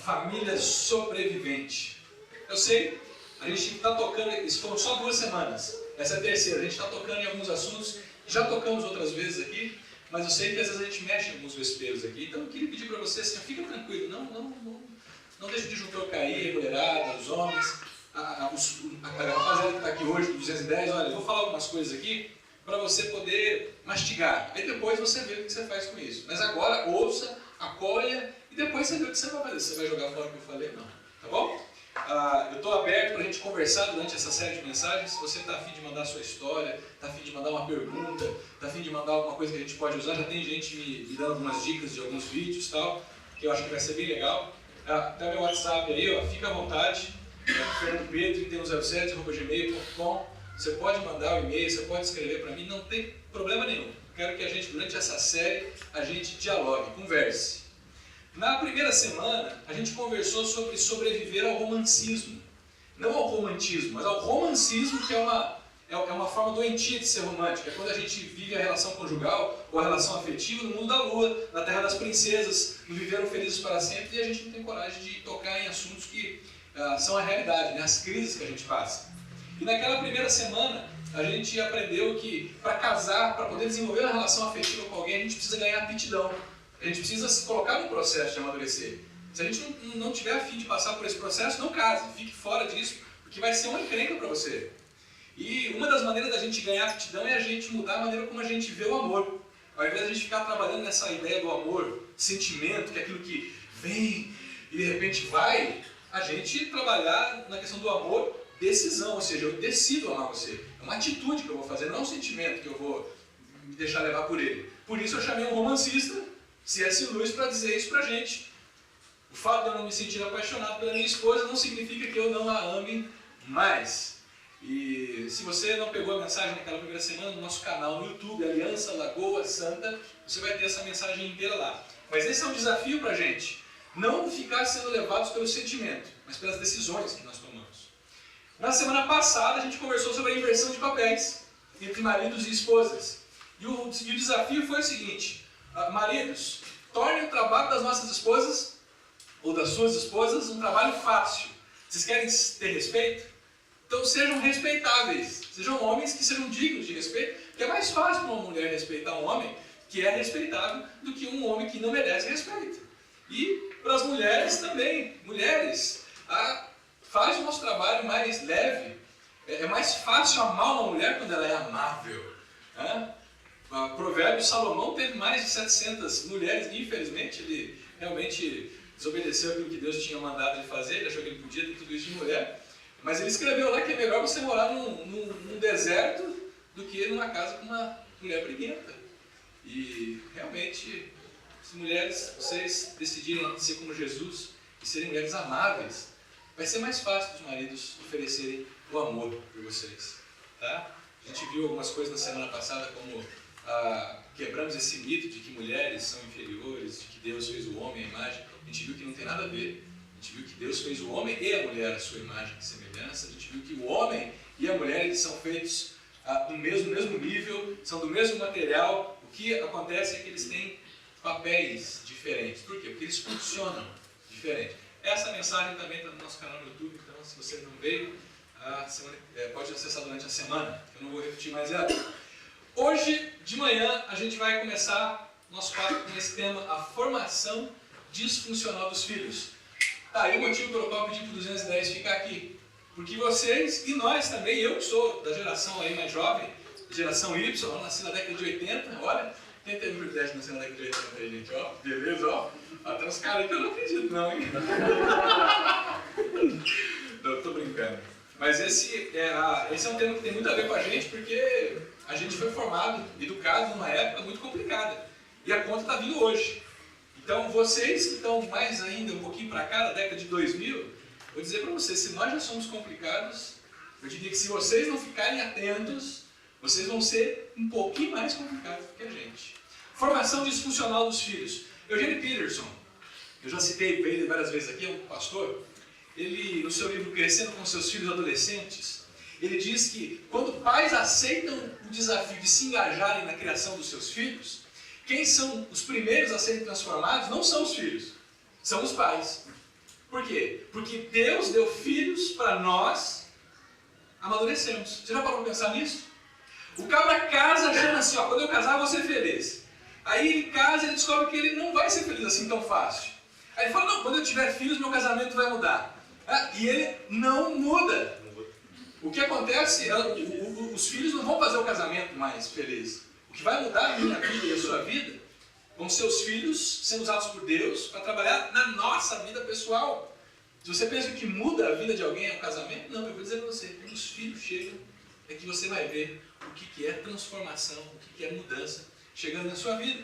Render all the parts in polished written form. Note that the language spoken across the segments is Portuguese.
família sobrevivente. Eu sei, a gente está tocando, isso foram só 2 semanas, essa é a terceira, a gente está tocando em alguns assuntos, já tocamos outras vezes aqui, mas eu sei que às vezes a gente mexe em alguns vesperos aqui, então eu queria pedir para você assim, fica tranquilo, não deixe de juntor cair, mulherada, os homens, a rapaziada que está aqui hoje, do 210, olha, eu vou falar algumas coisas aqui para você poder mastigar, aí depois você vê o que você faz com isso, mas agora ouça, acolha e depois você vê o que você vai fazer, você vai jogar fora o que eu falei? Não, tá bom? Eu estou aberto para a gente conversar durante essa série de mensagens. Se você está afim de mandar a sua história, está afim de mandar uma pergunta, está afim de mandar alguma coisa que a gente pode usar, já tem gente me dando algumas dicas de alguns vídeos e tal, que eu acho que vai ser bem legal. Tem meu WhatsApp aí, ó, fica à vontade, Fernando Pedro, 3107@gmail.com. Você pode mandar o e-mail, você pode escrever para mim, não tem problema nenhum. Quero que a gente, durante essa série, a gente dialogue, converse. Na primeira semana, a gente conversou sobre sobreviver ao romancismo. Não ao romantismo, mas ao romancismo, que é uma forma doentia de ser romântico. É quando a gente vive a relação conjugal ou a relação afetiva no mundo da lua, na terra das princesas, no viveram felizes para sempre, e a gente não tem coragem de tocar em assuntos que são a realidade, né? As crises que a gente passa. E naquela primeira semana, a gente aprendeu que para casar, para poder desenvolver uma relação afetiva com alguém, a gente precisa ganhar aptidão. A gente precisa se colocar no processo de amadurecer. Se a gente não tiver a fim de passar por esse processo, não case, fique fora disso, porque vai ser uma encrenca para você. E uma das maneiras da gente ganhar aptidão é a gente mudar a maneira como a gente vê o amor. Ao invés de a gente ficar trabalhando nessa ideia do amor, sentimento, que é aquilo que vem e de repente vai, a gente trabalhar na questão do amor, decisão, ou seja, eu decido amar você. É uma atitude que eu vou fazer, não é um sentimento que eu vou me deixar levar por ele. Por isso eu chamei um romancista, C.S. Lewis, para dizer isso pra gente. O fato de eu não me sentir apaixonado pela minha esposa não significa que eu não a ame mais. E se você não pegou a mensagem naquela primeira semana, no nosso canal no YouTube, Aliança Lagoa Santa, você vai ter essa mensagem inteira lá. Mas esse é um desafio pra gente. Não ficar sendo levados pelo sentimento, mas pelas decisões que nós tomamos. Na semana passada a gente conversou sobre a inversão de papéis entre maridos e esposas. E o desafio foi o seguinte: maridos, tornem o trabalho das nossas esposas, ou das suas esposas, um trabalho fácil. Vocês querem ter respeito? Então sejam respeitáveis. Sejam homens que sejam dignos de respeito, porque é mais fácil para uma mulher respeitar um homem que é respeitável do que um homem que não merece respeito. E para as mulheres também. Mulheres, faz o nosso trabalho mais leve. É mais fácil amar uma mulher quando ela é amável. O Provérbio Salomão teve mais de 700 mulheres e, infelizmente, ele realmente desobedeceu aquilo que Deus tinha mandado ele fazer, ele achou que ele podia ter tudo isso de mulher, mas ele escreveu lá que é melhor você morar num deserto do que numa casa com uma mulher briguenta. E, realmente, se mulheres, vocês decidirem ser como Jesus e serem mulheres amáveis, vai ser mais fácil para os maridos oferecerem o amor por vocês. Tá? A gente viu algumas coisas na semana passada, como quebramos esse mito de que mulheres são inferiores, de que Deus fez o homem à imagem. A gente viu que não tem nada a ver. A gente viu que Deus fez o homem e a mulher à sua imagem e semelhança. A gente viu que o homem e a mulher, eles são feitos do mesmo nível, são do mesmo material. O que acontece é que eles têm papéis diferentes. Por quê? Porque eles funcionam diferente. Essa mensagem também está no nosso canal no YouTube, então se você não veio, pode acessar durante a semana. Eu não vou repetir mais ela. Hoje de manhã a gente vai começar nosso papo com esse tema, a formação disfuncional dos filhos. Tá aí o motivo pelo qual eu pedi para o 210 ficar aqui. Porque vocês, e nós também, eu que sou da geração aí mais jovem, geração Y, eu nasci na década de 80, olha, quem teve o privilégio de nascer na década de 80 aí, gente, ó, beleza, ó. Até uns caras aí que eu não acredito não, hein. Não, eu tô brincando. Mas esse é um tema que tem muito a ver com a gente, porque a gente foi formado, educado numa época muito complicada. E a conta está vindo hoje. Então, vocês que estão mais ainda um pouquinho para cá, da década de 2000, vou dizer para vocês, se nós já somos complicados, eu diria que se vocês não ficarem atentos, vocês vão ser um pouquinho mais complicados do que a gente. Formação disfuncional dos filhos. Eugene Peterson, eu já citei ele várias vezes aqui, é um pastor. Ele, no seu livro Crescendo com Seus Filhos Adolescentes, ele diz que quando pais aceitam o desafio de se engajarem na criação dos seus filhos, quem são os primeiros a serem transformados não são os filhos, são os pais. Por quê? Porque Deus deu filhos para nós amadurecermos. Você já parou para pensar nisso? O cabra casa achando assim, ó, quando eu casar eu vou ser feliz. Aí ele casa e ele descobre que ele não vai ser feliz assim tão fácil. Aí ele fala, não, quando eu tiver filhos meu casamento vai mudar. E ele não muda. O que acontece, os filhos não vão fazer o casamento mais feliz. O que vai mudar a minha vida e a sua vida vão ser os filhos sendo usados por Deus para trabalhar na nossa vida pessoal. Se você pensa que o que muda a vida de alguém é o casamento, não, eu vou dizer para você, quando os filhos chegam, é que você vai ver o que é transformação, o que é mudança chegando na sua vida.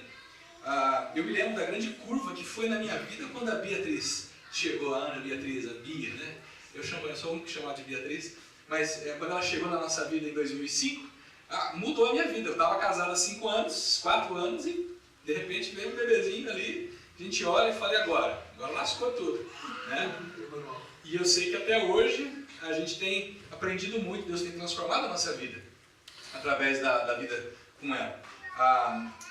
Eu me lembro da grande curva que foi na minha vida quando a Beatriz chegou, a Beatriz, a Bia, né? Eu sou o único que chamava de Beatriz, mas quando ela chegou na nossa vida em 2005, mudou a minha vida. Eu estava casado há 5 anos, 4 anos e de repente veio um bebezinho ali, a gente olha e fala, e agora? Agora lascou tudo, né? E eu sei que até hoje a gente tem aprendido muito, Deus tem transformado a nossa vida através da vida com ela.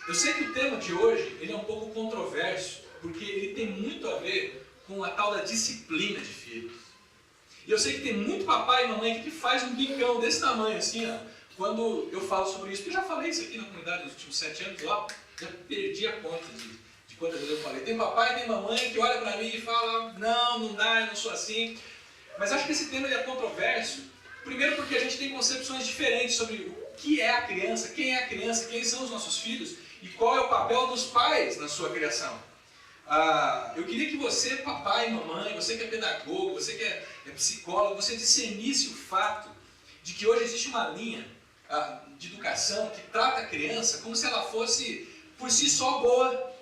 Eu sei que o tema de hoje ele é um pouco controverso, porque ele tem muito a ver com a tal da disciplina de filhos. E eu sei que tem muito papai e mamãe que faz um bicão desse tamanho assim, ó, quando eu falo sobre isso, porque eu já falei isso aqui na comunidade nos últimos 7 anos, ó, já perdi a conta de quantas vezes eu falei. Tem papai e tem mamãe que olha para mim e fala, não dá, eu não sou assim. Mas acho que esse tema ele é controverso, primeiro porque a gente tem concepções diferentes sobre o que é a criança, quem são os nossos filhos e qual é o papel dos pais na sua criação. Eu queria que você, papai e mamãe, você que é pedagogo, você que é psicólogo, você discernisse o fato de que hoje existe uma linha de educação que trata a criança como se ela fosse por si só boa,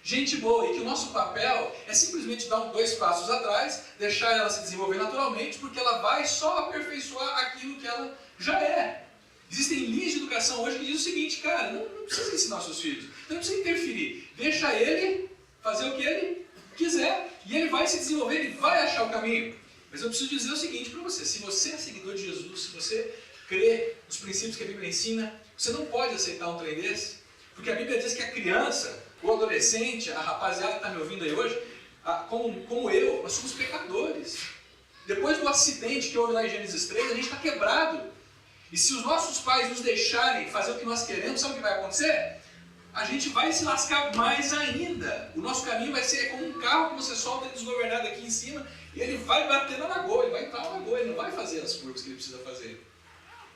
gente boa, e que o nosso papel é simplesmente dar 2 passos atrás, deixar ela se desenvolver naturalmente, porque ela vai só aperfeiçoar aquilo que ela já é. Existem linhas de educação hoje que dizem o seguinte, cara, não precisa ensinar seus filhos, não precisa interferir, deixa ele fazer o que ele quiser, e ele vai se desenvolver, ele vai achar o caminho. Mas eu preciso dizer o seguinte para você, se você é seguidor de Jesus, se você crê nos princípios que a Bíblia ensina, você não pode aceitar um trem desse, porque a Bíblia diz que a criança, o adolescente, a rapaziada que está me ouvindo aí hoje, como eu, nós somos pecadores. Depois do acidente que houve lá em Gênesis 3, a gente está quebrado. E se os nossos pais nos deixarem fazer o que nós queremos, sabe o que vai acontecer? A gente vai se lascar mais ainda. O nosso caminho vai ser como um carro que você solta ele desgovernado aqui em cima e ele vai bater na lagoa, ele vai entrar na lagoa, ele não vai fazer as curvas que ele precisa fazer.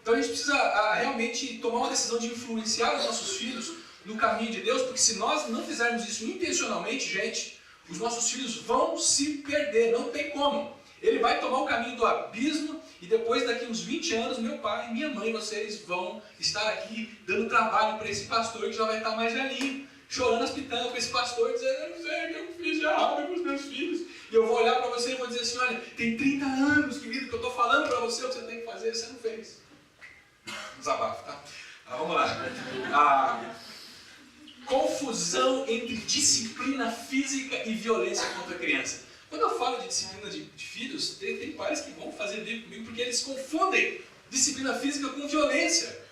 Então a gente precisa realmente tomar uma decisão de influenciar os nossos filhos no caminho de Deus, porque se nós não fizermos isso intencionalmente, gente, os nossos filhos vão se perder, não tem como. Ele vai tomar o caminho do abismo e depois, daqui uns 20 anos, meu pai e minha mãe, vocês vão estar aqui dando trabalho para esse pastor que já vai estar mais velhinho, chorando as pitangas para esse pastor, dizendo, eu não sei o que eu fiz de errado com os meus filhos. E eu vou olhar para você e vou dizer assim, olha, tem 30 anos, querido, que eu estou falando para você o que você tem que fazer, você não fez. Desabafo, tá? Vamos lá. Confusão entre disciplina física e violência contra a criança. Quando eu falo de disciplina de filhos, tem pais que vão fazer vídeo comigo porque eles confundem disciplina física com violência.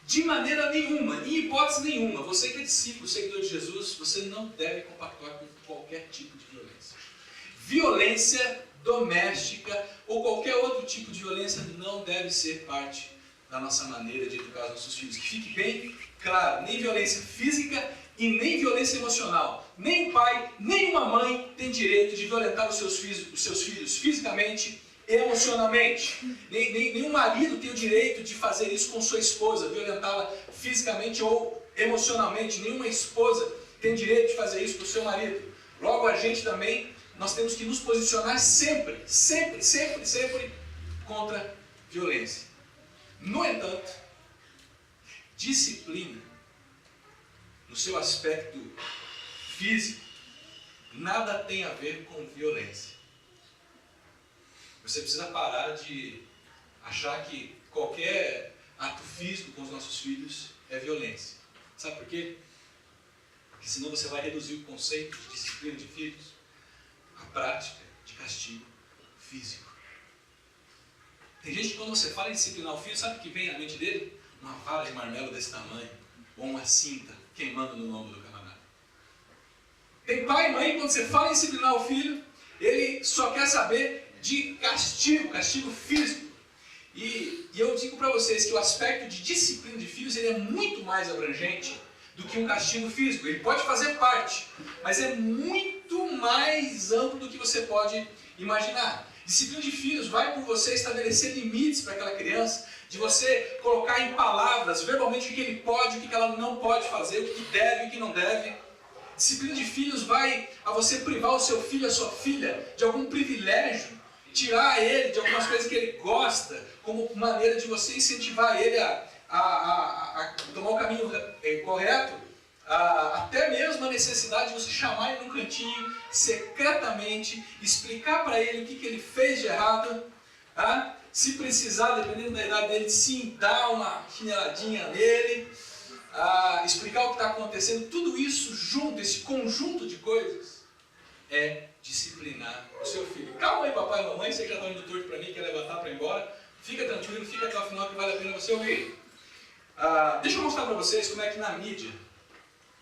De maneira nenhuma, em hipótese nenhuma, você que é discípulo, seguidor de Jesus, você não deve compactuar com qualquer tipo de violência. Violência doméstica ou qualquer outro tipo de violência não deve ser parte da nossa maneira de educar os nossos filhos. Que fique bem claro, nem violência física e nem violência emocional. Nem um pai, nem uma mãe tem direito de violentar os seus filhos fisicamente e emocionalmente. Nenhum marido tem o direito de fazer isso com sua esposa, violentá-la fisicamente ou emocionalmente. Nenhuma esposa tem direito de fazer isso com o seu marido. Logo, a gente também, nós temos que nos posicionar sempre contra violência. No entanto, disciplina, no seu aspecto físico, nada tem a ver com violência. Você precisa parar de achar que qualquer ato físico com os nossos filhos é violência. Sabe por quê? Porque senão você vai reduzir o conceito de disciplina de filhos à prática de castigo físico. Tem gente que quando você fala em disciplinar o filho, sabe o que vem à mente dele? Uma vara de marmelo desse tamanho, ou uma cinta queimando no lombo do camarada. Tem pai e mãe, quando você fala em disciplinar o filho, ele só quer saber de castigo, castigo físico. E eu digo para vocês que o aspecto de disciplina de filhos ele é muito mais abrangente do que um castigo físico. Ele pode fazer parte, mas é muito mais amplo do que você pode imaginar. Disciplina de filhos vai por você estabelecer limites para aquela criança, de você colocar em palavras, verbalmente, o que ele pode, o que ela não pode fazer, o que deve e o que não deve. Disciplina de filhos vai a você privar o seu filho, a sua filha, de algum privilégio, tirar ele de algumas coisas que ele gosta, como maneira de você incentivar ele a tomar o caminho correto, até mesmo a necessidade de você chamar ele num cantinho, secretamente, explicar para ele o que ele fez de errado, se precisar, dependendo da idade dele, sim, dar uma chineladinha nele, explicar o que está acontecendo. Tudo isso junto, esse conjunto de coisas, é disciplinar o seu filho. Calma aí, papai e mamãe, você já está indo torto para mim, quer levantar para ir embora. Fica tranquilo, fica até o final que vale a pena você ouvir. Deixa eu mostrar para vocês como é que na mídia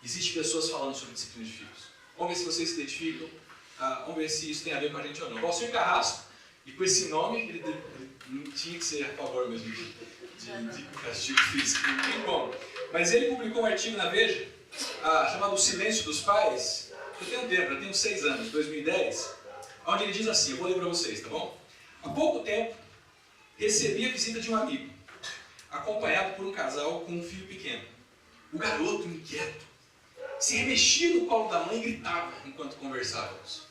existem pessoas falando sobre disciplina de filhos. Vamos ver se vocês se identificam, vamos ver se isso tem a ver com a gente ou não. Valcir Carrasco, e com esse nome, ele tinha que ser a favor mesmo de castigo físico, não tem como. Mas ele publicou um artigo na Veja, chamado O Silêncio dos Pais. Eu tenho tempo, eu tenho 6 anos, 2010, onde ele diz assim, eu vou ler para vocês, tá bom? Há pouco tempo, recebi a visita de um amigo, acompanhado por um casal com um filho pequeno. O garoto, inquieto, se remexia no colo da mãe e gritava enquanto conversávamos.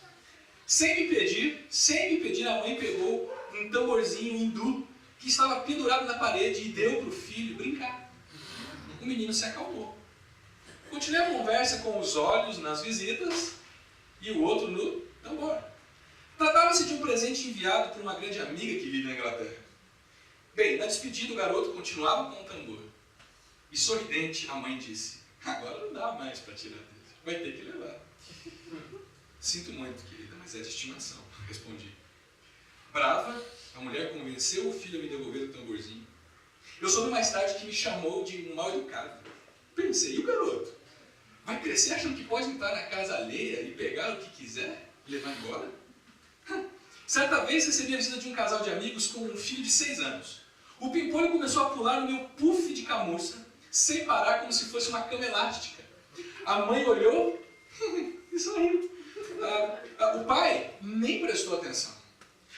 Sem me pedir, a mãe pegou um tamborzinho hindu que estava pendurado na parede e deu para o filho brincar. O menino se acalmou. Continuei a conversa com os olhos nas visitas e o outro no tambor. Tratava-se de um presente enviado por uma grande amiga que vive na Inglaterra. Bem, na despedida o garoto continuava com o tambor. E sorridente, a mãe disse, agora não dá mais para tirar dele, vai ter que levar. Sinto muito, querida, mas é de estimação, respondi. Brava, a mulher convenceu o filho a me devolver o tamborzinho. Eu soube mais tarde que me chamou de um mal educado. Pensei, e o garoto? Vai crescer achando que pode entrar na casa alheia e pegar o que quiser e levar embora? Certa vez recebi a visita de um casal de amigos com um filho de 6 anos. O pimpolho começou a pular no meu puff de camurça, sem parar, como se fosse uma cama elástica. A mãe olhou e sorriu. O pai nem prestou atenção.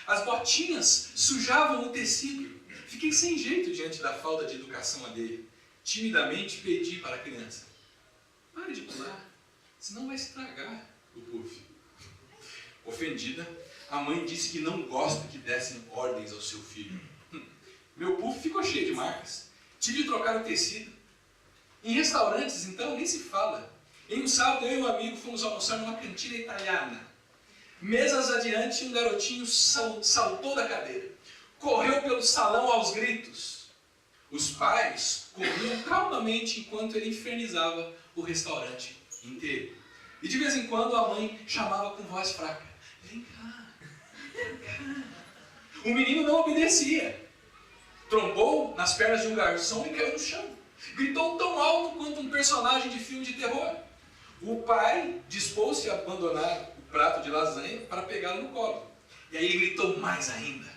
As botinhas sujavam o tecido. Fiquei sem jeito diante da falta de educação alheia. Timidamente pedi para a criança, pare de pular, senão vai estragar o puff. Ofendida, a mãe disse que não gosta que dessem ordens ao seu filho. Meu puff ficou cheio de marcas. Tive de trocar o tecido. Em restaurantes, então, nem se fala. Em um sábado, eu e um amigo fomos almoçar numa cantina italiana. Mesas adiante, um garotinho saltou da cadeira. Correu pelo salão aos gritos. Os pais comiam calmamente enquanto ele infernizava o restaurante inteiro. E de vez em quando a mãe chamava com voz fraca, vem cá, vem cá. O menino não obedecia. Trombou nas pernas de um garçom e caiu no chão. Gritou tão alto quanto um personagem de filme de terror. O pai dispôs-se a abandonar o prato de lasanha para pegá-lo no colo. E aí ele gritou mais ainda.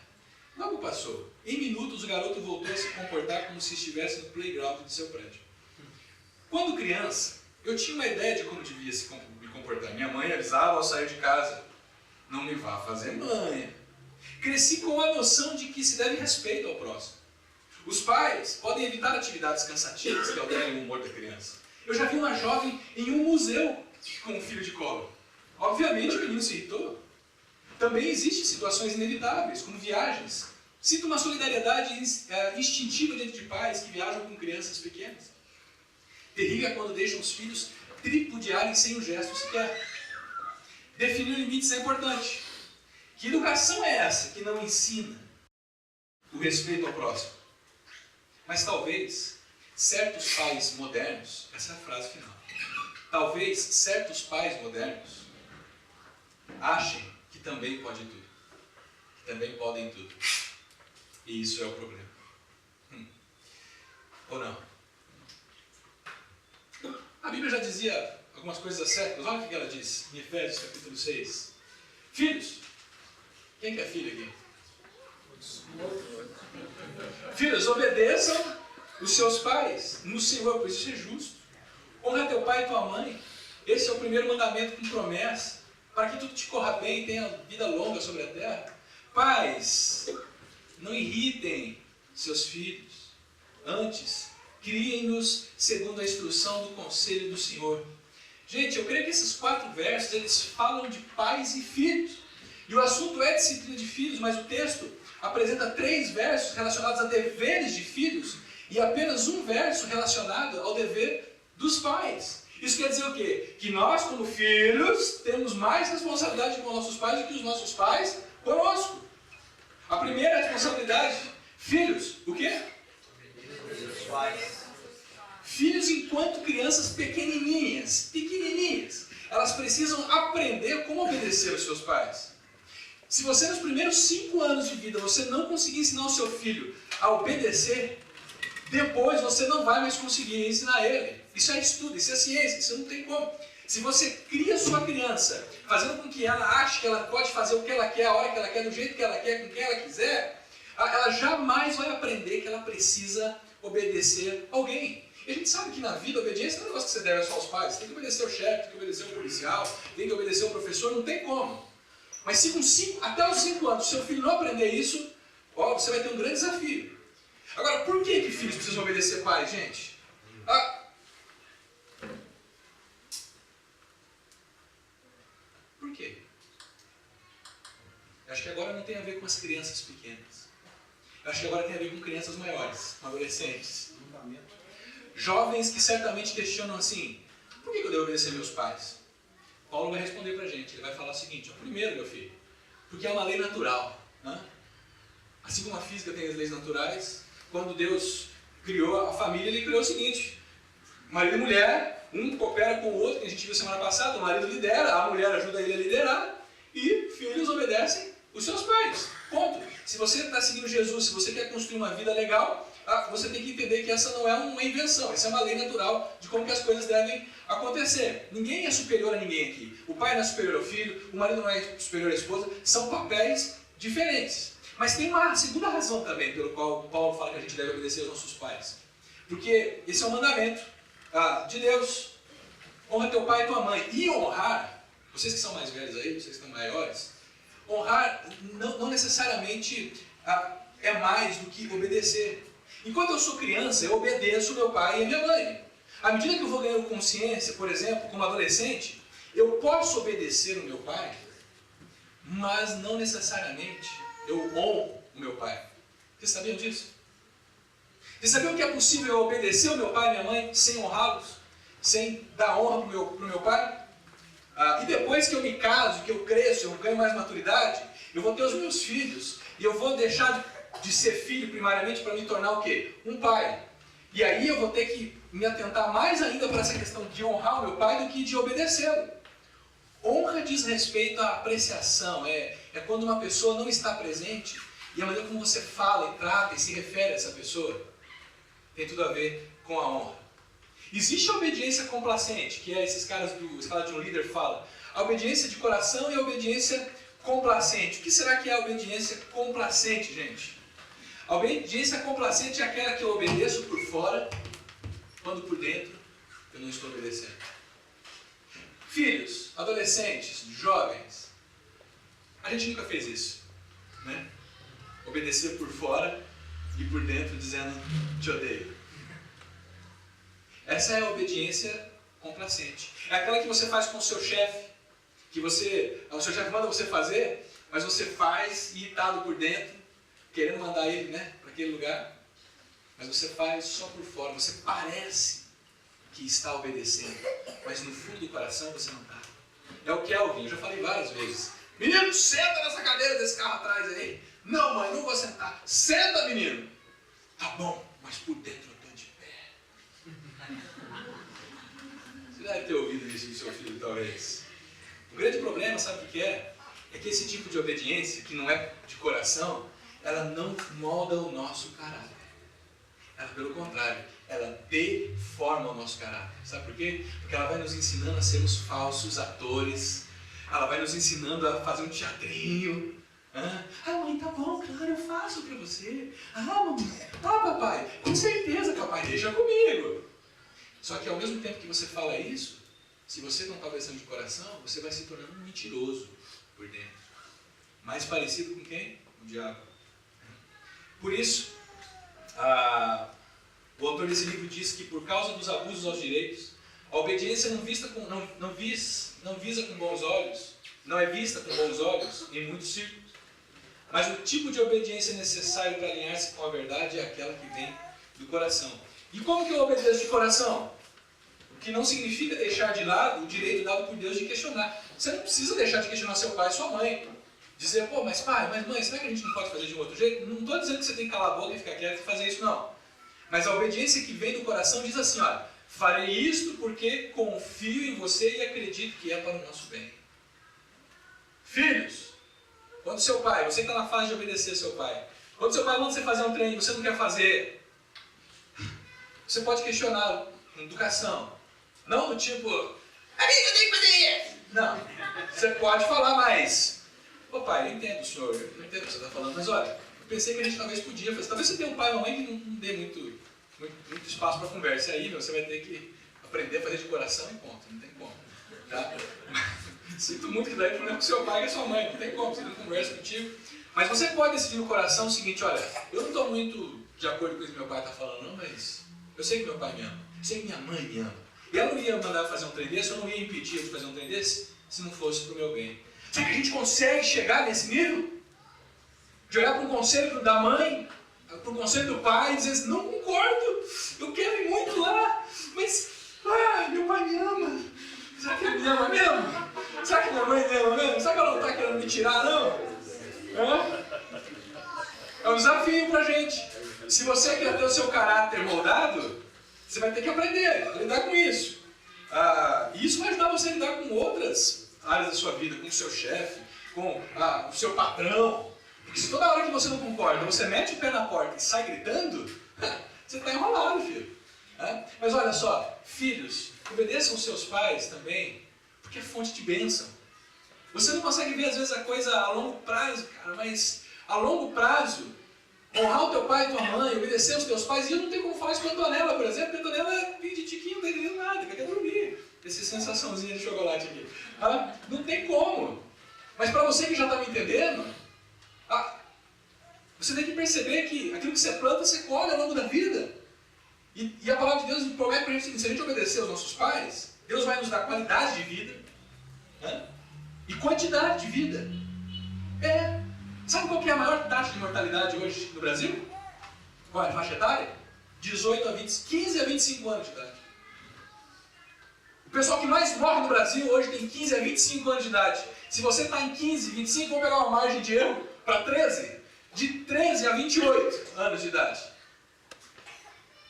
Logo passou. Em minutos o garoto voltou a se comportar como se estivesse no playground de seu prédio. Quando criança, eu tinha uma ideia de como devia me comportar. Minha mãe avisava ao sair de casa, não me vá fazer manha. Cresci com a noção de que se deve respeito ao próximo. Os pais podem evitar atividades cansativas que alterem o humor da criança. Eu já vi uma jovem em um museu com um filho de colo. Obviamente o menino se irritou. Também existem situações inevitáveis, como viagens. Sinto uma solidariedade instintiva diante de pais que viajam com crianças pequenas. Terrível é quando deixam os filhos tripudiarem sem um gesto sequer. Definir limites é importante. Que educação é essa que não ensina o respeito ao próximo? Mas talvez certos pais modernos, essa é a frase final, talvez certos pais modernos achem que também podem tudo. Que também podem tudo. E isso é o problema. Ou não? A Bíblia já dizia algumas coisas acérritas. Olha o que ela diz em Efésios capítulo 6. Filhos, quem que é filho aqui? Filhos, obedeçam os seus pais no Senhor, pois isso é justo. Honra teu pai e tua mãe. Esse é o primeiro mandamento com promessa, para que tudo te corra bem e tenha vida longa sobre a terra. Pais, não irritem seus filhos. Antes, criem-nos segundo a instrução do conselho do Senhor. Gente, eu creio que esses 4 versos, eles falam de pais e filhos. E o assunto é disciplina de filhos, mas o texto apresenta 3 versos relacionados a deveres de filhos e apenas um verso relacionado ao dever dos pais. Isso quer dizer o quê? Que nós, como filhos, temos mais responsabilidade com nossos pais do que os nossos pais conosco. A primeira responsabilidade, filhos, o quê? Filhos enquanto crianças pequenininhas, elas precisam aprender como obedecer aos seus pais. Se você nos primeiros 5 anos de vida, você não conseguir ensinar o seu filho a obedecer, depois você não vai mais conseguir ensinar ele. Isso é estudo, isso é ciência, isso não tem como. Se você cria sua criança, fazendo com que ela ache que ela pode fazer o que ela quer, a hora que ela quer, do jeito que ela quer, com quem ela quiser, ela jamais vai aprender que ela precisa obedecer alguém. E a gente sabe que na vida, a obediência não é um negócio que você deve só aos pais. Você tem que obedecer o chefe, tem que obedecer o policial, tem que obedecer o professor, não tem como. Mas se até os 5 anos o seu filho não aprender isso, você vai ter um grande desafio. Agora, por que filhos precisam obedecer pais, gente? Por quê? Eu acho que agora não tem a ver com as crianças pequenas. Eu acho que agora tem a ver com crianças maiores, com adolescentes. Jovens que certamente questionam assim, por que eu devo obedecer meus pais? Paulo vai responder pra gente, ele vai falar o seguinte, primeiro, meu filho, porque é uma lei natural. Né? Assim como a física tem as leis naturais, quando Deus criou a família, ele criou o seguinte, marido e mulher, um coopera com o outro, que a gente viu semana passada, o marido lidera, a mulher ajuda ele a liderar, e filhos obedecem os seus pais. Ponto. Se você está seguindo Jesus, se você quer construir uma vida legal, você tem que entender que essa não é uma invenção, essa é uma lei natural de como que as coisas devem acontecer. Ninguém é superior a ninguém aqui. O pai não é superior ao filho, o marido não é superior à esposa, são papéis diferentes. Mas tem uma segunda razão também pelo qual Paulo fala que a gente deve obedecer aos nossos pais. Porque esse é um mandamento de Deus. Honra teu pai e tua mãe. E honrar, vocês que são mais velhos aí, vocês que estão maiores, honrar não necessariamente é mais do que obedecer. Enquanto eu sou criança, eu obedeço meu pai e a minha mãe. À medida que eu vou ganhando consciência, por exemplo, como adolescente, eu posso obedecer o meu pai, mas não necessariamente eu honro o meu pai. Vocês sabiam disso? Vocês sabiam que é possível eu obedecer o meu pai e minha mãe sem honrá-los? Sem dar honra para o meu pai? E depois que eu me caso, que eu cresço, eu ganho mais maturidade, eu vou ter os meus filhos e eu vou deixar de ser filho primariamente para me tornar o quê? Um pai. E aí eu vou ter que me atentar mais ainda para essa questão de honrar o meu pai do que de obedecê-lo. Honra diz respeito à apreciação, é quando uma pessoa não está presente e a maneira como você fala e trata e se refere a essa pessoa tem tudo a ver com a honra. Existe a obediência complacente, que é esses caras do Escala de um Líder fala. A obediência de coração e a obediência complacente. O que será que é a obediência complacente, gente? A obediência complacente é aquela que eu obedeço por fora, quando por dentro eu não estou obedecendo. Filhos, adolescentes, jovens, a gente nunca fez isso, né? Obedecer por fora e por dentro dizendo te odeio. Essa é a obediência complacente. É aquela que você faz com o seu chefe, que o seu chefe manda você fazer, mas você faz irritado por dentro, querendo mandar ele, né, para aquele lugar, mas você faz só por fora, você parece que está obedecendo, mas no fundo do coração você não está. É o Kelvin, eu já falei várias vezes. Menino, senta nessa cadeira desse carro atrás aí. Não, mãe, não vou sentar. Senta, menino. Tá bom, mas por dentro eu estou de pé. Você deve ter ouvido isso do seu filho, talvez. O grande problema, sabe o que é? É que esse tipo de obediência, que não é de coração, ela não molda o nosso caráter. Ela, pelo contrário, ela deforma o nosso caráter. Sabe por quê? Porque ela vai nos ensinando a sermos falsos atores. Ela vai nos ensinando a fazer um teatrinho. Ah, mãe, tá bom, claro, eu faço pra você. Ah, mamãe, ah, papai, com certeza, papai, deixa comigo. Só que ao mesmo tempo que você fala isso, se você não está obedecendo de coração, você vai se tornando um mentiroso por dentro. Mais parecido com quem? O diabo. Por isso, o autor desse livro diz que por causa dos abusos aos direitos, a obediência não visa com bons olhos, não é vista com bons olhos em muitos círculos. Mas o tipo de obediência necessário para alinhar-se com a verdade é aquela que vem do coração. E como que eu obedeço de coração? O que não significa deixar de lado o direito dado por Deus de questionar. Você não precisa deixar de questionar seu pai e sua mãe. Dizer, pô, mas pai, mas mãe, será que a gente não pode fazer de um outro jeito? Não estou dizendo que você tem que calar a boca e ficar quieto e fazer isso, não. Mas a obediência que vem do coração diz assim, olha, farei isto porque confio em você e acredito que é para o nosso bem. Filhos, quando seu pai, você que está na fase de obedecer seu pai, quando seu pai manda você fazer um trem e você não quer fazer, você pode questionar com educação. Não do tipo, amigo, eu tenho que fazer isso. Não, você pode falar mais. Ô pai, eu entendo, senhor, eu não entendo o que você está falando, mas olha, eu pensei que a gente talvez podia fazer. Talvez você tenha um pai ou uma mãe que não dê muito espaço para conversa. Aí você vai ter que aprender a fazer de coração e ponto, não tem como. Tá? Sinto muito que daí o problema com seu pai e com sua mãe, não tem como, você não conversa contigo. Mas você pode decidir no coração o seguinte, olha, eu não estou muito de acordo com o que meu pai está falando, não, mas eu sei que meu pai me ama, eu sei que minha mãe me ama. E ela não ia mandar fazer um trem desse, eu não ia impedir de fazer um trem desse, se não fosse para o meu bem. Será que a gente consegue chegar nesse nível? De olhar para um conselho da mãe, para um conselho do pai, e dizer assim, não concordo, eu quero ir muito lá, mas meu pai me ama. Será que ele me ama mesmo? Será que minha mãe me ama mesmo? Será que ela não está querendo me tirar, não? É um desafio para a gente. Se você quer ter o seu caráter moldado, você vai ter que aprender a lidar com isso. E isso vai ajudar você a lidar com outras áreas da sua vida, com o seu chefe, com o seu patrão. Porque se toda hora que você não concorda, você mete o pé na porta e sai gritando, você está enrolado, filho. Mas olha só, filhos, obedeçam os seus pais também, porque é fonte de bênção. Você não consegue ver às vezes a coisa a longo prazo, cara, mas a longo prazo, honrar o teu pai e tua mãe, obedecer aos teus pais, e eu não tenho como falar isso com a Antonella, por exemplo, porque a Antonella vem de tiquinho, não está entendendo nada, quer dormir. Essa sensaçãozinha de chocolate aqui. Não tem como. Mas para você que já está me entendendo, você tem que perceber que aquilo que você planta, você colhe ao longo da vida. E a palavra de Deus promete para a gente que se a gente obedecer aos nossos pais, Deus vai nos dar qualidade de vida e quantidade de vida. Sabe qual que é a maior taxa de mortalidade hoje no Brasil? Qual é a faixa etária? 15 a 25 anos de idade. O pessoal que mais morre no Brasil hoje tem 15 a 25 anos de idade. Se você está em 15, 25, vamos pegar uma margem de erro para 13. De 13 a 28 anos de idade.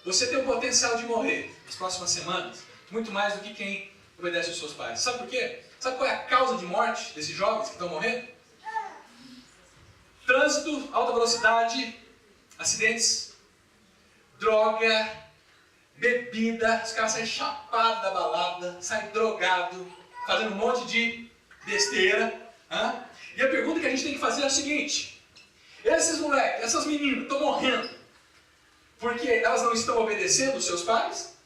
Você tem o potencial de morrer nas próximas semanas, muito mais do que quem obedece aos seus pais. Sabe por quê? Sabe qual é a causa de morte desses jovens que estão morrendo? Trânsito, alta velocidade, acidentes, droga, bebida, os caras saem chapados da balada, saem drogados, fazendo um monte de besteira. E a pergunta que a gente tem que fazer é a seguinte: esses moleques, essas meninas estão morrendo porque elas não estão obedecendo os seus pais?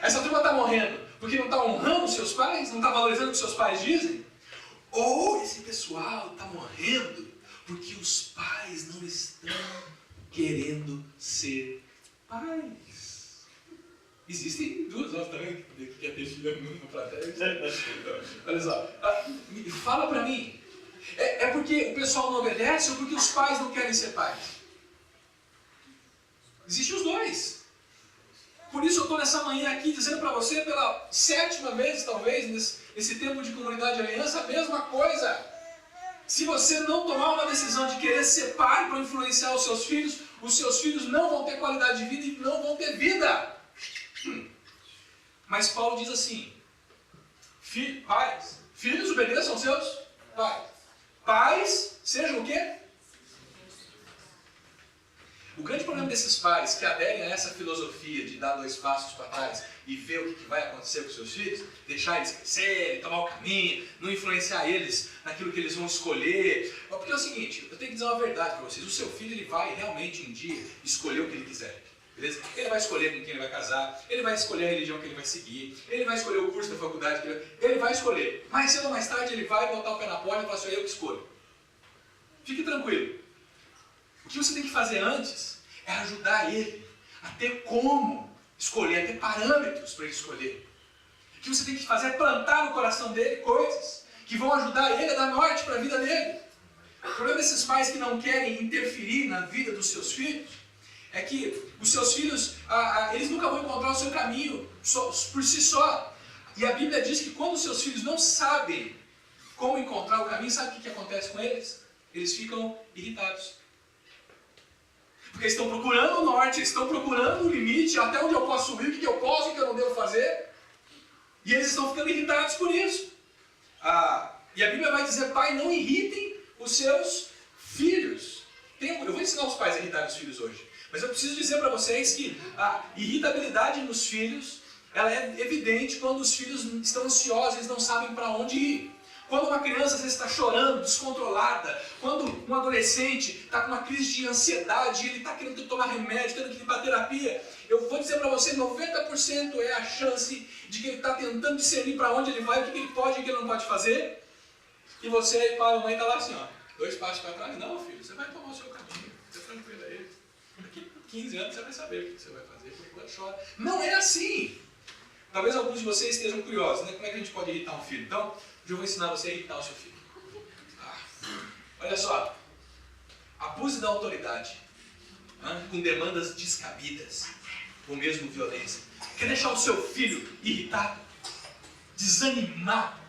Essa turma está morrendo porque não está honrando os seus pais? Não está valorizando o que os seus pais dizem? Ou esse pessoal está morrendo porque os pais não estão querendo ser pais? Existem duas, nós também, que quer ter filho no plateia. Olha só, fala para mim, é porque o pessoal não obedece ou porque os pais não querem ser pais? Existem os dois. Por isso eu estou nessa manhã aqui dizendo para você pela 7ª vez, talvez, nesse tempo de comunidade de aliança, a mesma coisa. Se você não tomar uma decisão de querer ser pai para influenciar os seus filhos não vão ter qualidade de vida e não vão ter vida. Mas Paulo diz assim, pais, filhos obedeçam aos seus pais. Pais, sejam o quê? O grande problema desses pais que aderem a essa filosofia de dar 2 passos para trás e ver o que vai acontecer com seus filhos, deixar eles crescerem, tomar o caminho, não influenciar eles naquilo que eles vão escolher. Porque é o seguinte, eu tenho que dizer uma verdade para vocês, o seu filho ele vai realmente um dia escolher o que ele quiser. Beleza? Ele vai escolher com quem ele vai casar, ele vai escolher a religião que ele vai seguir, ele vai escolher o curso da faculdade que ele vai escolher. Mais cedo ou mais tarde ele vai botar o pé na porta e falar assim, eu que escolho. Fique tranquilo. O que você tem que fazer antes é ajudar ele a ter como escolher, a ter parâmetros para ele escolher. O que você tem que fazer é plantar no coração dele coisas que vão ajudar ele a dar norte para a vida dele. O problema desses pais que não querem interferir na vida dos seus filhos é que os seus filhos, eles nunca vão encontrar o seu caminho por si só. E a Bíblia diz que quando os seus filhos não sabem como encontrar o caminho, sabe o que acontece com eles? Eles ficam irritados. Porque eles estão procurando o norte, eles estão procurando o limite, até onde eu posso subir, o que eu posso e o que eu não devo fazer. E eles estão ficando irritados por isso. E a Bíblia vai dizer, pai, não irritem os seus filhos. Eu vou ensinar os pais a irritarem os filhos hoje. Mas eu preciso dizer para vocês que a irritabilidade nos filhos, ela é evidente quando os filhos estão ansiosos, eles não sabem para onde ir. Quando uma criança às vezes está chorando, descontrolada, quando um adolescente está com uma crise de ansiedade, ele está querendo tomar remédio, tendo que ir para terapia, eu vou dizer para você, 90% é a chance de que ele está tentando discernir para onde ele vai, o que ele pode e o que ele não pode fazer. E você, pai ou mãe, está lá assim, ó, 2 passos para trás. Não, filho, você vai tomar o seu caminho, fica tranquilo aí. Daqui a 15 anos você vai saber o que você vai fazer, por enquanto chora. Não é assim! Talvez alguns de vocês estejam curiosos, né? Como é que a gente pode irritar um filho? Então, hoje eu vou ensinar você a irritar o seu filho. Olha só, abuse da autoridade, com demandas descabidas, ou mesmo violência. Quer deixar o seu filho irritado, desanimado?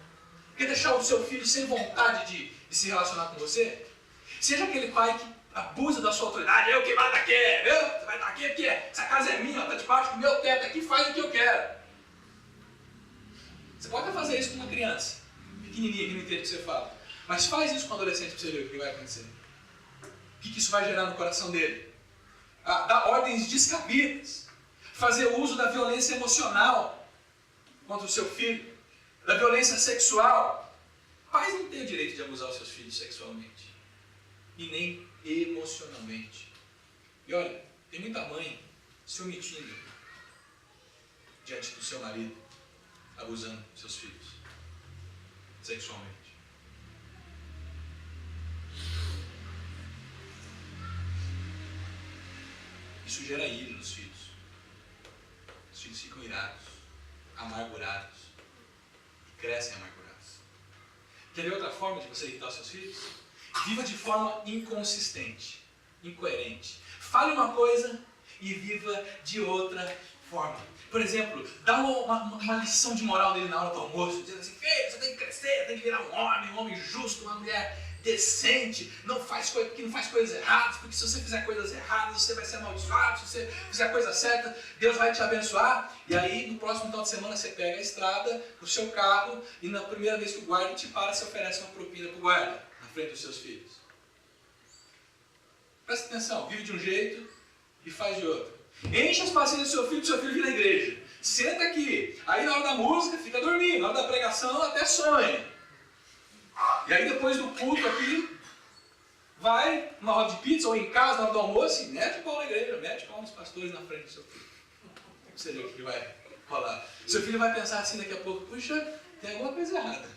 Quer deixar o seu filho sem vontade de se relacionar com você? Seja aquele pai que abusa da sua autoridade, eu que mando aqui, viu? Você vai estar aqui porque essa casa é minha, está debaixo do meu teto aqui, faz o que eu quero. Você pode até fazer isso com uma criança pequenininha que não entende o que você fala. Mas faz isso com um adolescente para você ver o que vai acontecer. O que isso vai gerar no coração dele? Dar ordens descabidas. Fazer uso da violência emocional contra o seu filho. Da violência sexual. Pais não têm o direito de abusar os seus filhos sexualmente. E nem emocionalmente. E olha, tem muita mãe se omitindo diante do seu marido, abusando dos seus filhos sexualmente. Isso gera ira nos filhos. Os filhos ficam irados, amargurados, e crescem amargurados. Quer ver outra forma de você irritar os seus filhos? Viva de forma inconsistente, incoerente. Fale uma coisa e viva de outra forma. Por exemplo, dá uma lição de moral nele na hora do almoço, dizendo assim, filho, você tem que crescer, tem que virar um homem justo, uma mulher decente, que não faz coisas erradas, porque se você fizer coisas erradas, você vai ser amaldiçoado, se você fizer a coisa certa, Deus vai te abençoar. E aí, no próximo final de semana, você pega a estrada, o seu carro, e na primeira vez que o guarda te para, você oferece uma propina para o guarda, na frente dos seus filhos. Presta atenção, vive de um jeito e faz de outro. Enche as pastilhas do seu filho vir na igreja. Senta aqui. Aí na hora da música fica dormindo. Na hora da pregação até sonha. E aí depois do culto aqui, vai numa roda de pizza ou em casa na hora do almoço e mete o pau na igreja, mete o pau nos pastores na frente do seu filho. Você vê o que vai rolar. Seu filho vai pensar assim daqui a pouco, puxa, tem alguma coisa errada.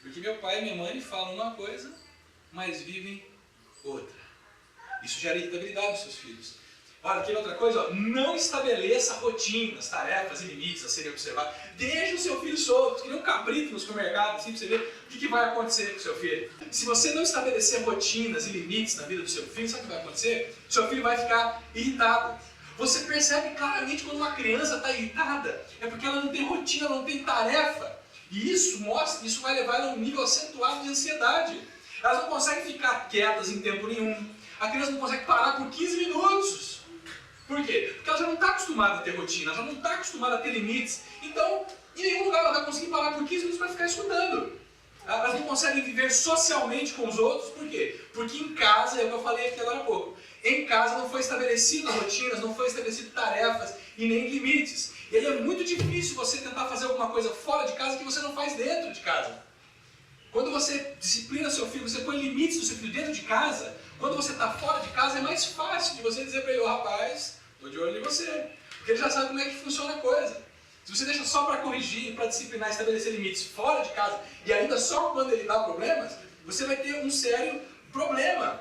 Porque meu pai e minha mãe falam uma coisa, mas vivem outra. Isso gera irritabilidade nos seus filhos. Olha, aqui outra coisa, não estabeleça rotinas, tarefas e limites a serem observados. Deixa o seu filho solto, que nem um cabrito no supermercado, assim, para você ver o que vai acontecer com o seu filho. Se você não estabelecer rotinas e limites na vida do seu filho, sabe o que vai acontecer? O seu filho vai ficar irritado. Você percebe claramente quando uma criança está irritada, é porque ela não tem rotina, ela não tem tarefa. E isso vai levar ela a um nível acentuado de ansiedade. Elas não conseguem ficar quietas em tempo nenhum. A criança não consegue parar por 15 minutos. Por quê? Porque ela já não está acostumada a ter rotina, ela já não está acostumada a ter limites. Então, em nenhum lugar ela vai conseguir parar por 15 minutos para ficar escutando. Elas não conseguem viver socialmente com os outros, por quê? Porque em casa, é o que eu falei aqui agora há pouco, em casa não foi estabelecido rotinas, não foi estabelecido tarefas e nem limites. E aí é muito difícil você tentar fazer alguma coisa fora de casa que você não faz dentro de casa. Quando você disciplina seu filho, você põe limites do seu filho dentro de casa, quando você está fora de casa é mais fácil de você dizer para ele, rapaz, estou de olho em você. Porque ele já sabe como é que funciona a coisa. Se você deixa só para corrigir, para disciplinar, estabelecer limites fora de casa, e ainda só quando ele dá problemas, você vai ter um sério problema.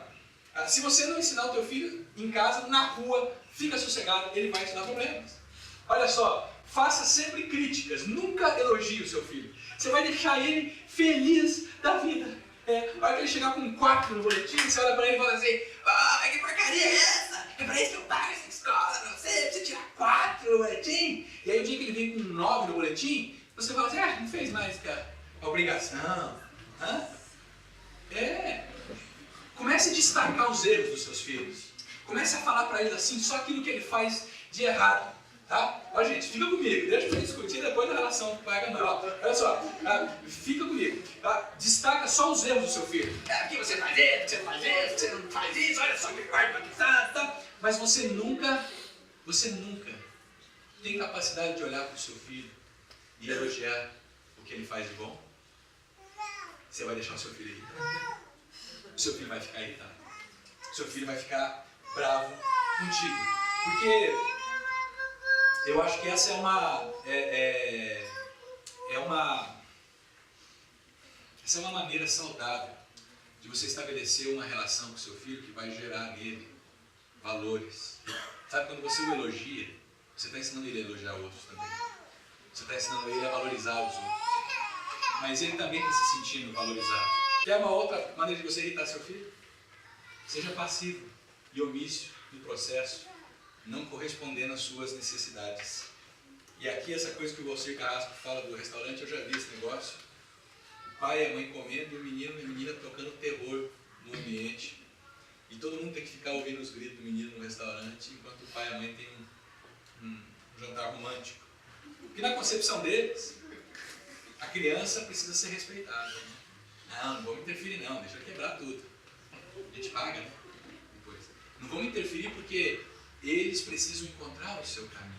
Se você não ensinar o teu filho em casa, na rua, fica sossegado, ele vai te dar problemas. Olha só, faça sempre críticas, nunca elogie o seu filho. Você vai deixar ele feliz da vida. A hora que ele chegar com 4 no boletim, você olha para ele e fala assim, que porcaria é essa? É para isso que eu pago essa escola, não sei, precisa tirar 4 no boletim. E aí o dia que ele vem com 9 no boletim, você fala assim, não fez mais que a obrigação. Comece a destacar os erros dos seus filhos. Comece a falar para eles assim, só aquilo que ele faz de errado. Tá? Ó, gente, fica comigo, deixa eu discutir depois da relação com pai e mãe. Olha só, fica comigo. Destaca só os erros do seu filho. Aqui você faz isso, você faz isso, você não faz isso, olha só que quarto tá. Mas você nunca tem capacidade de olhar para o seu filho e elogiar o que ele faz de bom. Você vai deixar o seu filho irritado. O seu filho vai ficar irritado. O seu filho vai ficar bravo contigo. Porque eu acho que essa essa é uma maneira saudável de você estabelecer uma relação com o seu filho que vai gerar nele valores. Sabe, quando você o elogia, você está ensinando ele a elogiar outros também. Você está ensinando ele a valorizar os outros. Mas ele também está se sentindo valorizado. Quer uma outra maneira de você irritar seu filho? Seja passivo e omisso no processo, não correspondendo às suas necessidades. E aqui essa coisa que o Valcir Carrasco fala do restaurante, eu já vi esse negócio. O pai e a mãe comendo e o menino e a menina tocando terror no ambiente. E todo mundo tem que ficar ouvindo os gritos do menino no restaurante, enquanto o pai e a mãe têm um jantar romântico. Porque na concepção deles, a criança precisa ser respeitada. Não vamos interferir não, deixa eu quebrar tudo. A gente paga, né? Depois. Não vamos interferir porque eles precisam encontrar o seu caminho.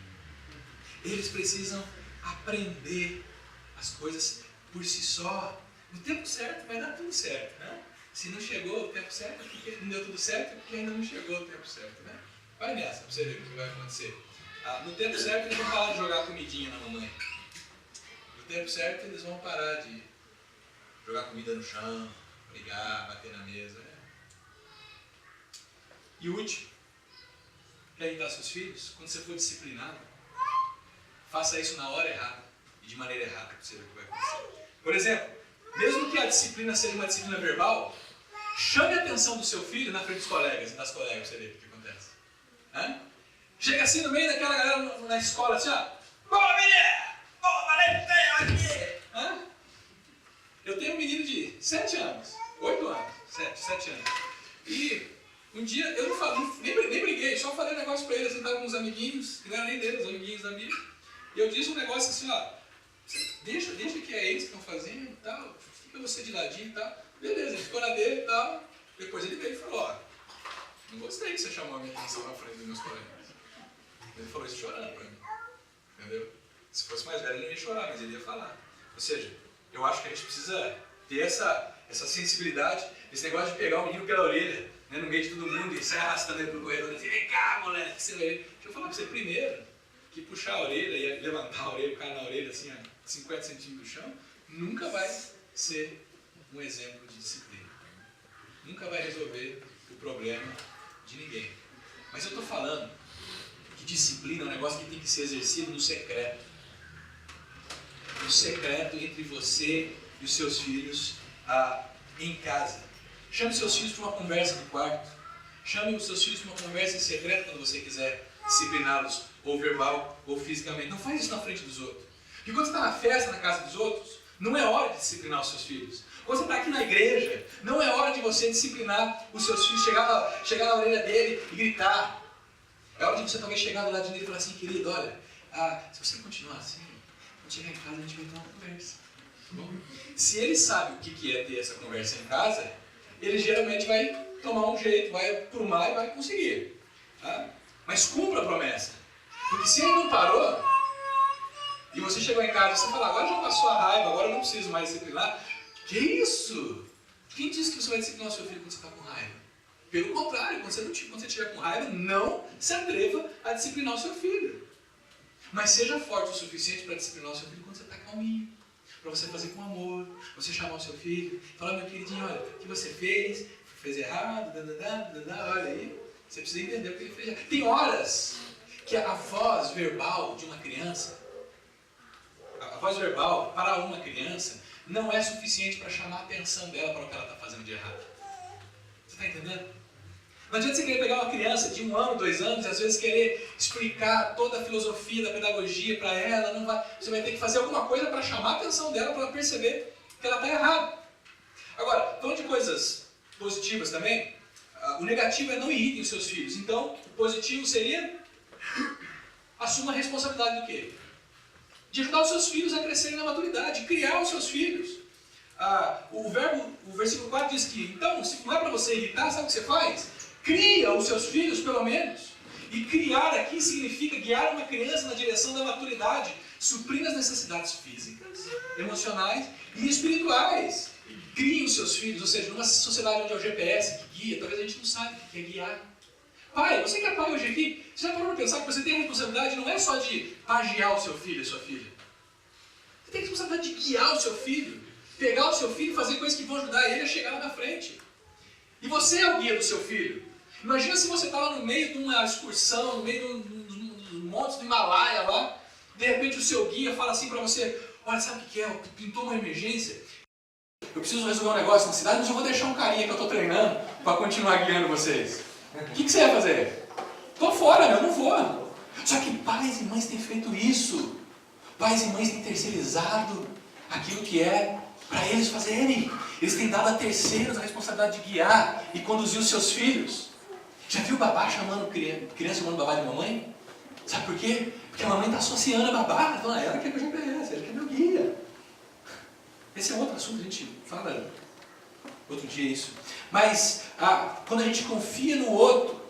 Eles precisam aprender as coisas por si só. No tempo certo vai dar tudo certo, né? Se não chegou o tempo certo, é porque não deu tudo certo, é porque ainda não chegou o tempo certo, né? Vai nessa pra você ver o que vai acontecer. No tempo certo eles vão parar de jogar comidinha na mamãe. No tempo certo eles vão parar de jogar comida no chão, brigar, bater na mesa. Né? E último, quer irritar seus filhos? Quando você for disciplinado, faça isso na hora errada e de maneira errada, para você ver o que vai acontecer. Por exemplo, mesmo que a disciplina seja uma disciplina verbal, chame a atenção do seu filho na frente dos colegas e das colegas, para você ver o que acontece. Chega assim no meio daquela galera na escola, assim, ó. Boa, menina! Boa, Valentina, aqui! Eu tenho um menino de 7 anos, 8 anos, 7 anos. E um dia eu não falei, nem briguei, só falei um negócio pra ele, assim, tava com uns amiguinhos, que não era nem dele, os amiguinhos da minha. E eu disse um negócio assim, ó, deixa que é eles que estão fazendo e tal, fica você de ladinho e tal. Beleza, ele ficou na dele e tal. Depois ele veio e falou, ó, não gostei que você chamou a minha atenção na frente dos meus colegas. Ele falou isso chorando pra mim, entendeu? Se fosse mais velho ele não ia chorar, mas ele ia falar. Ou seja, eu acho que a gente precisa ter essa sensibilidade, esse negócio de pegar o menino pela orelha, né, no meio de todo mundo e sair arrastando ele pro corredor e dizer, vem cá, moleque, você vai. Deixa eu falar pra você primeiro, que puxar a orelha e levantar a orelha, o cara na orelha assim, a 50 centímetros do chão, nunca vai ser um exemplo de disciplina. Nunca vai resolver o problema de ninguém. Mas eu estou falando que disciplina é um negócio que tem que ser exercido no secreto. No secreto entre você e os seus filhos em casa. Chame seus filhos para uma conversa no quarto. Chame os seus filhos para uma conversa em secreto quando você quiser discipliná-los, ou verbal, ou fisicamente. Não faz isso na frente dos outros. Porque quando você está na festa na casa dos outros, não é hora de disciplinar os seus filhos. Quando você está aqui na igreja, não é hora de você disciplinar os seus filhos, chegar na orelha dele e gritar. É hora de você talvez chegar do lado dele e falar assim, querido, olha, se você continuar assim, quando chegar em casa a gente vai ter uma conversa. Bom, se ele sabe o que é ter essa conversa em casa, ele geralmente vai tomar um jeito, vai aprumar e vai conseguir. Tá? Mas cumpra a promessa. Porque se ele não parou, e você chegou em casa e você fala, agora já passou a raiva, agora eu não preciso mais disciplinar. Que isso? Quem disse que você vai disciplinar o seu filho quando você está com raiva? Pelo contrário, quando você estiver com raiva, não se atreva a disciplinar o seu filho. Mas seja forte o suficiente para disciplinar o seu filho quando você está calminho. Para você fazer com amor, você chamar o seu filho, falar, meu queridinho, olha, o que você fez errado, olha aí, você precisa entender o que ele fez. Tem horas que a voz verbal de uma criança, a voz verbal para uma criança não é suficiente para chamar a atenção dela para o que ela está fazendo de errado. Você está entendendo? Não adianta você querer pegar uma criança de 1 ano, 2 anos e às vezes querer explicar toda a filosofia da pedagogia para ela, não vai, você vai ter que fazer alguma coisa para chamar a atenção dela, para ela perceber que ela está errada. Agora, falando de coisas positivas também, o negativo é não irritem os seus filhos. Então, o positivo seria assuma a responsabilidade do quê? De ajudar os seus filhos a crescerem na maturidade, criar os seus filhos. O versículo 4 diz que, então, se não é para você irritar, sabe o que você faz? Cria os seus filhos, pelo menos. E criar aqui significa guiar uma criança na direção da maturidade, suprindo as necessidades físicas, emocionais e espirituais. Crie os seus filhos, ou seja, numa sociedade onde é o GPS que guia, talvez a gente não saiba o que é guiar. Pai, você que é pai hoje aqui, você já parou para pensar que você tem a responsabilidade não é só de pagiar o seu filho e sua filha. Você tem a responsabilidade de guiar o seu filho, pegar o seu filho e fazer coisas que vão ajudar ele a chegar lá na frente. E você é o guia do seu filho. Imagina se você está lá no meio de uma excursão, no meio dos montes do Himalaia lá, de repente o seu guia fala assim para você, olha, sabe o que é? Pintou uma emergência, eu preciso resolver um negócio na cidade, mas eu vou deixar um carinha que eu estou treinando para continuar guiando vocês. O que você vai fazer? Estou fora, meu, não vou. Só que pais e mães têm feito isso. Pais e mães têm terceirizado aquilo que é para eles fazerem. Eles têm dado a terceiros a responsabilidade de guiar e conduzir os seus filhos. Já viu babá chamando criança chamando babá de mamãe? Sabe por quê? Porque a mamãe está associando a babá. Então, ela quer que eu GPS, ela quer meu guia. Esse é outro assunto, a gente fala outro dia isso. Mas quando a gente confia no outro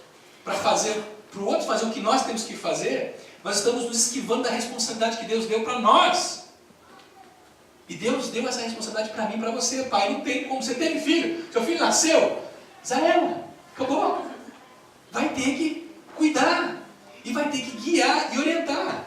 para o outro fazer o que nós temos que fazer, nós estamos nos esquivando da responsabilidade que Deus deu para nós. E Deus deu essa responsabilidade para mim e para você, pai. Não tem como. Você teve filho, seu filho nasceu, Zaela, acabou. Vai ter que cuidar e vai ter que guiar e orientar.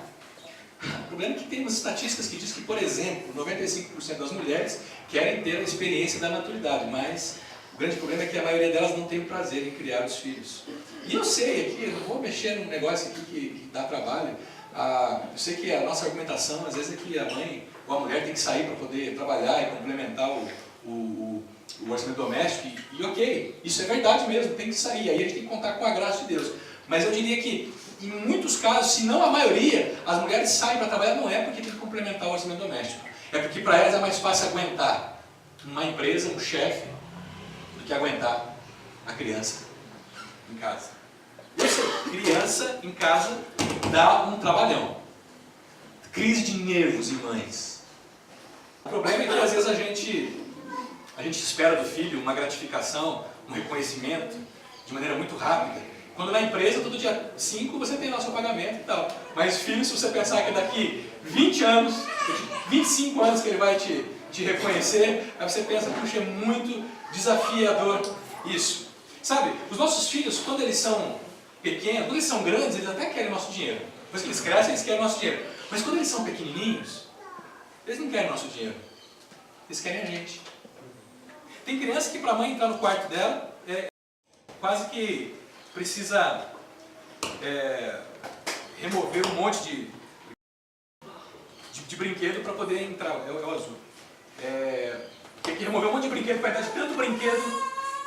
O problema é que tem umas estatísticas que diz que, por exemplo, 95% das mulheres querem ter a experiência da maturidade, mas o grande problema é que a maioria delas não tem o prazer em criar os filhos. E eu sei aqui, eu não vou mexer num negócio aqui que dá trabalho. Eu sei que a nossa argumentação, às vezes, é que a mãe ou a mulher tem que sair para poder trabalhar e complementar o orçamento doméstico. E ok, isso é verdade mesmo, tem que sair. Aí a gente tem que contar com a graça de Deus. Mas eu diria que, em muitos casos, se não a maioria, as mulheres saem para trabalhar não é porque tem que complementar o orçamento doméstico. É porque para elas é mais fácil aguentar uma empresa, um chefe, do que aguentar a criança em casa. Eu sei, criança em casa dá um trabalhão. Crise de nervos em mães. O problema é que às vezes a gente espera do filho uma gratificação, um reconhecimento de maneira muito rápida. Quando na empresa, todo dia 5 você tem lá o seu pagamento e tal. Mas filho, se você pensar que daqui 20 anos, 25 anos que ele vai te reconhecer, aí você pensa, puxa, é muito desafiador isso. Sabe, os nossos filhos, quando eles são pequenos, quando eles são grandes, eles até querem nosso dinheiro. Depois que eles crescem, eles querem nosso dinheiro. Mas quando eles são pequenininhos, eles não querem nosso dinheiro. Eles querem a gente. Tem criança que para a mãe entrar no quarto dela, quase que precisa remover um monte de brinquedo para poder entrar. É o azul. Tem que remover um monte de brinquedo para entrar, de tanto brinquedo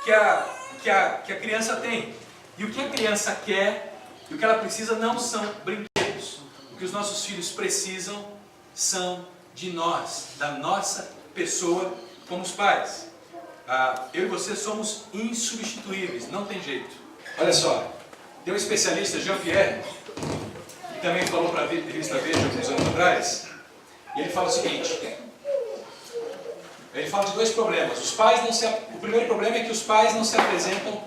que a criança tem. E o que a criança quer e o que ela precisa não são brinquedos. O que os nossos filhos precisam são de nós, da nossa pessoa como os pais. Eu e você somos insubstituíveis, não tem jeito. Olha só, tem um especialista, Jean-Pierre, que também falou para a revista Veja alguns anos atrás, e ele fala o seguinte: ele fala de dois problemas. O primeiro problema é que os pais não se apresentam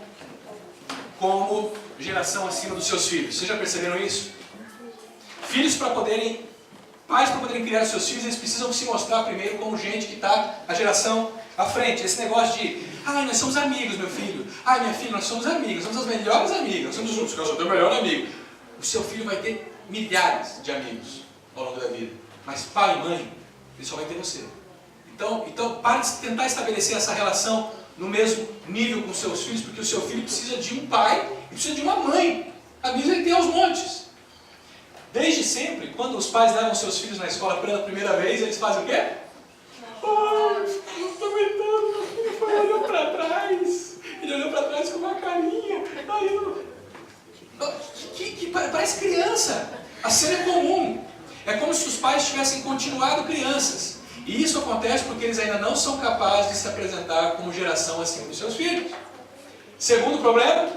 como geração acima dos seus filhos. Vocês já perceberam isso? Pais para poderem criar os seus filhos, eles precisam se mostrar primeiro como gente que está a geração à frente. Esse negócio de, nós somos amigos, meu filho. Minha filha, nós somos amigos, somos as melhores amigas, nós somos juntos, eu sou teu melhor amigo. O seu filho vai ter milhares de amigos ao longo da vida. Mas pai e mãe, ele só vai ter você. Então pare de tentar estabelecer essa relação no mesmo nível com seus filhos, porque o seu filho precisa de um pai e precisa de uma mãe. Amigos ele tem aos montes. Desde sempre, quando os pais levam seus filhos na escola pela primeira vez, eles fazem o quê? Não estou aguentando, meu filho foi, olhou para trás. Ele olhou para trás com uma carinha. Parece criança. A cena é comum. É como se os pais tivessem continuado crianças. E isso acontece porque eles ainda não são capazes de se apresentar como geração acima dos seus filhos. Segundo problema,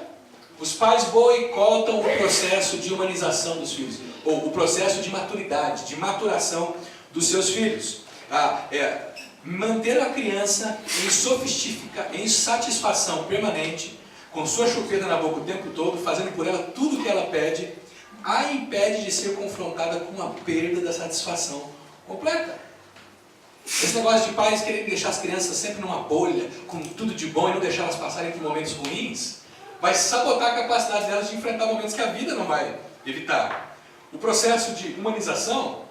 os pais boicotam o processo de humanização dos filhos, ou o processo de maturidade, de maturação dos seus filhos. Manter a criança em insatisfação permanente, com sua chupeta na boca o tempo todo, fazendo por ela tudo o que ela pede, a impede de ser confrontada com a perda da satisfação completa. Esse negócio de pais quererem deixar as crianças sempre numa bolha, com tudo de bom e não deixar elas passarem por momentos ruins, vai sabotar a capacidade delas de enfrentar momentos que a vida não vai evitar. O processo de humanização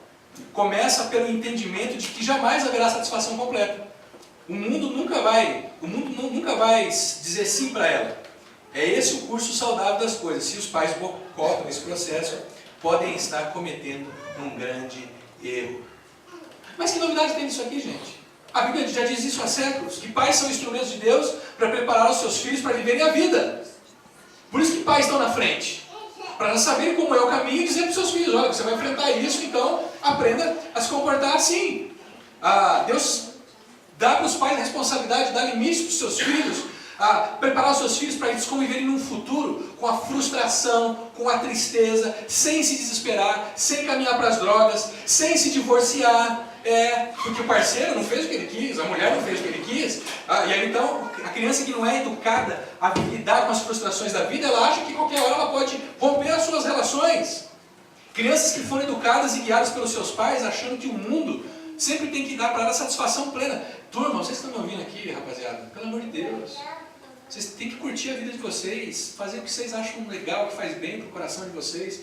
começa pelo entendimento de que jamais haverá satisfação completa. O mundo nunca vai dizer sim para ela. É esse o curso saudável das coisas. Se os pais boicotam esse processo, podem estar cometendo um grande erro. Mas que novidade tem nisso aqui, gente? A Bíblia já diz isso há séculos, que pais são instrumentos de Deus para preparar os seus filhos para viverem a vida. Por isso que pais estão na frente. Para saberem como é o caminho e dizer para os seus filhos, olha, você vai enfrentar isso, então aprenda a se comportar assim. Deus dá para os pais a responsabilidade de dar limites para os seus filhos, a preparar os seus filhos para eles conviverem num futuro com a frustração, com a tristeza, sem se desesperar, sem caminhar para as drogas, sem se divorciar, porque o parceiro não fez o que ele quis, a mulher não fez o que ele quis, e aí então a criança que não é educada a lidar com as frustrações da vida, ela acha que qualquer hora ela pode romper as suas relações. Crianças que foram educadas e guiadas pelos seus pais, achando que o mundo sempre tem que dar para ela satisfação plena. Turma, vocês estão me ouvindo aqui, rapaziada? Pelo amor de Deus. Vocês têm que curtir a vida de vocês, fazer o que vocês acham legal, que faz bem para o coração de vocês.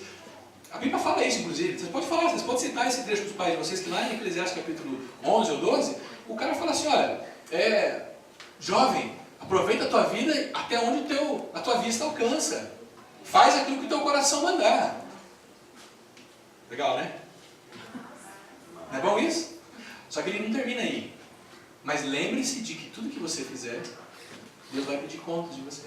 A Bíblia fala isso, inclusive. Vocês podem citar esse trecho para os pais de vocês, que lá em Eclesiastes capítulo 11 ou 12, o cara fala assim, olha, jovem, aproveita a tua vida até onde a tua vista alcança. Faz aquilo que o teu coração mandar. Legal, né? Não é bom isso? Só que ele não termina aí. Mas lembre-se de que tudo que você fizer, Deus vai pedir contas de você.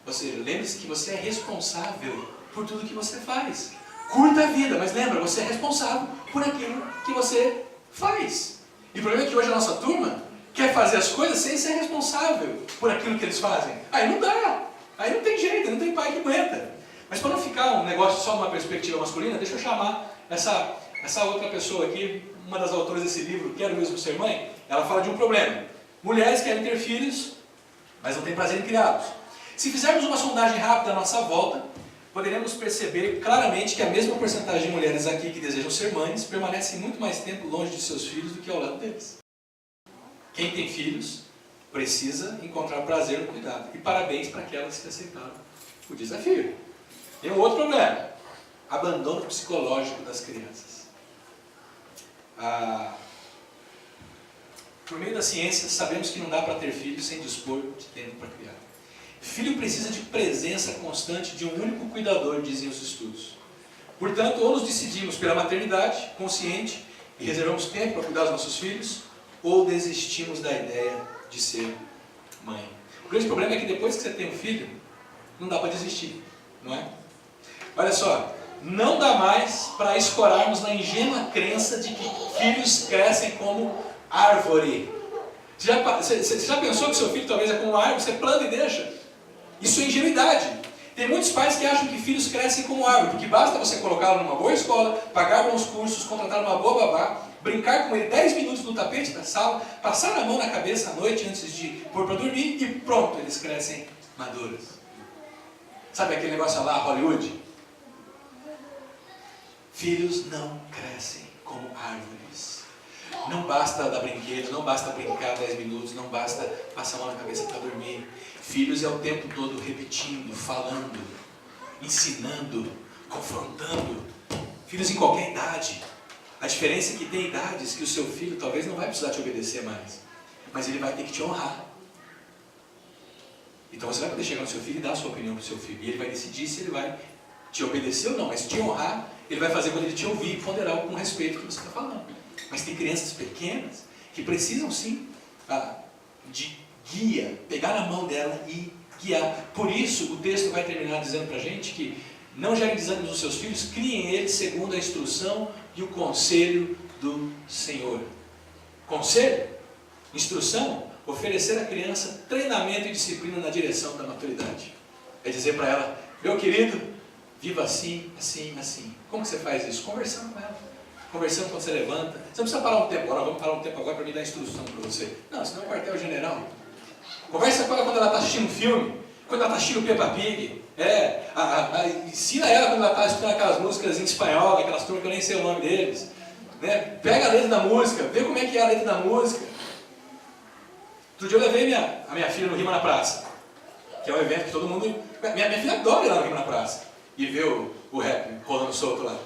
Ou seja, lembre-se que você é responsável por tudo que você faz. Curta a vida, mas lembra, você é responsável por aquilo que você faz. E o problema é que hoje a nossa turma quer fazer as coisas sem ser responsável por aquilo que eles fazem. Aí não dá. Aí não tem jeito, não tem pai que aguenta. Mas para não ficar um negócio só numa perspectiva masculina, deixa eu chamar essa outra pessoa aqui, uma das autoras desse livro, Quero Mesmo Ser Mãe. Ela fala de um problema. Mulheres querem ter filhos, mas não têm prazer em criá-los. Se fizermos uma sondagem rápida à nossa volta, poderemos perceber claramente que a mesma porcentagem de mulheres aqui que desejam ser mães permanecem muito mais tempo longe de seus filhos do que ao lado deles. Quem tem filhos precisa encontrar prazer no cuidado. E parabéns para aquelas que aceitaram o desafio. Tem um outro problema. Abandono psicológico das crianças. Por meio da ciência, sabemos que não dá para ter filhos sem dispor de tempo para criar. Filho precisa de presença constante de um único cuidador, dizem os estudos. Portanto, ou nos decidimos pela maternidade consciente e reservamos tempo para cuidar dos nossos filhos, ou desistimos da ideia de ser mãe. O grande problema é que depois que você tem um filho, não dá para desistir, não é? Olha só, não dá mais para escorarmos na ingênua crença de que filhos crescem como árvore. Você já pensou que seu filho talvez é como uma árvore? Você planta e deixa? Isso é ingenuidade. Tem muitos pais que acham que filhos crescem como árvore, porque basta você colocá-lo numa boa escola, pagar bons cursos, contratar uma boa babá, brincar com ele 10 minutos no tapete da sala, passar a mão na cabeça à noite antes de pôr para dormir e pronto, eles crescem maduros. Sabe aquele negócio lá, Hollywood? Filhos não crescem como árvores. Não basta dar brinquedos, não basta brincar 10 minutos, não basta passar a mão na cabeça para dormir. Filhos é o tempo todo repetindo, falando, ensinando, confrontando. Filhos em qualquer idade. A diferença é que tem idades que o seu filho talvez não vai precisar te obedecer mais, mas ele vai ter que te honrar. Então você vai poder chegar no seu filho e dar a sua opinião para o seu filho. E ele vai decidir se ele vai te obedecer ou não, mas te honrar, ele vai fazer quando ele te ouvir e ponderar com respeito ao que você está falando. Mas tem crianças pequenas que precisam sim de guia, pegar na mão dela e guiar. Por isso o texto vai terminar dizendo para a gente que não gerem desânimo nos seus filhos, criem eles segundo a instrução e o conselho do Senhor. Conselho, instrução, oferecer à criança treinamento e disciplina na direção da maturidade. É dizer para ela, meu querido, viva assim, assim, assim. Como que você faz isso? Conversando com ela. Conversando quando você levanta. Você não precisa parar um tempo agora, vamos parar um tempo agora para me dar instrução para você. Não, senão é um quartel-general. Conversa com ela quando ela está assistindo um filme, quando ela está assistindo Peppa Pig. Ensina ela quando ela está escutando aquelas músicas em espanhol, aquelas turmas que eu nem sei o nome deles. Né? Pega a letra da música, vê como é que é a letra da música. Outro dia eu levei a minha filha no Rima na Praça, que é um evento que todo mundo... Minha filha adora ir lá no Rima na Praça e ver o rap rolando solto lá.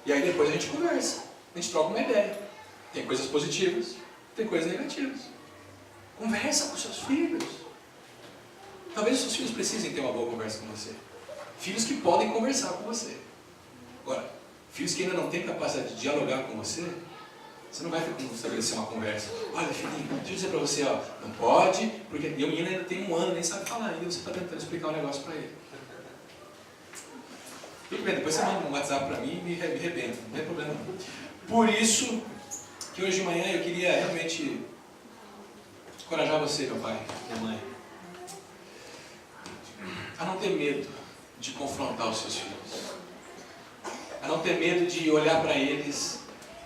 E aí depois a gente conversa, a gente troca uma ideia. Tem coisas positivas, tem coisas negativas. Conversa com seus filhos. Talvez os seus filhos precisem ter uma boa conversa com você. Filhos que podem conversar com você. Agora, filhos que ainda não têm capacidade de dialogar com você, você não vai estabelecer uma conversa. Olha, filhinho, deixa eu dizer para você, ó, não pode, porque o menino ainda tem 1 ano, nem sabe falar ainda, você está tentando explicar um negócio para ele. Tudo bem, depois você manda um WhatsApp para mim e me rebenta, não tem problema não. Por isso que hoje de manhã eu queria realmente encorajar você, meu pai, minha mãe, a não ter medo de confrontar os seus filhos, a não ter medo de olhar para eles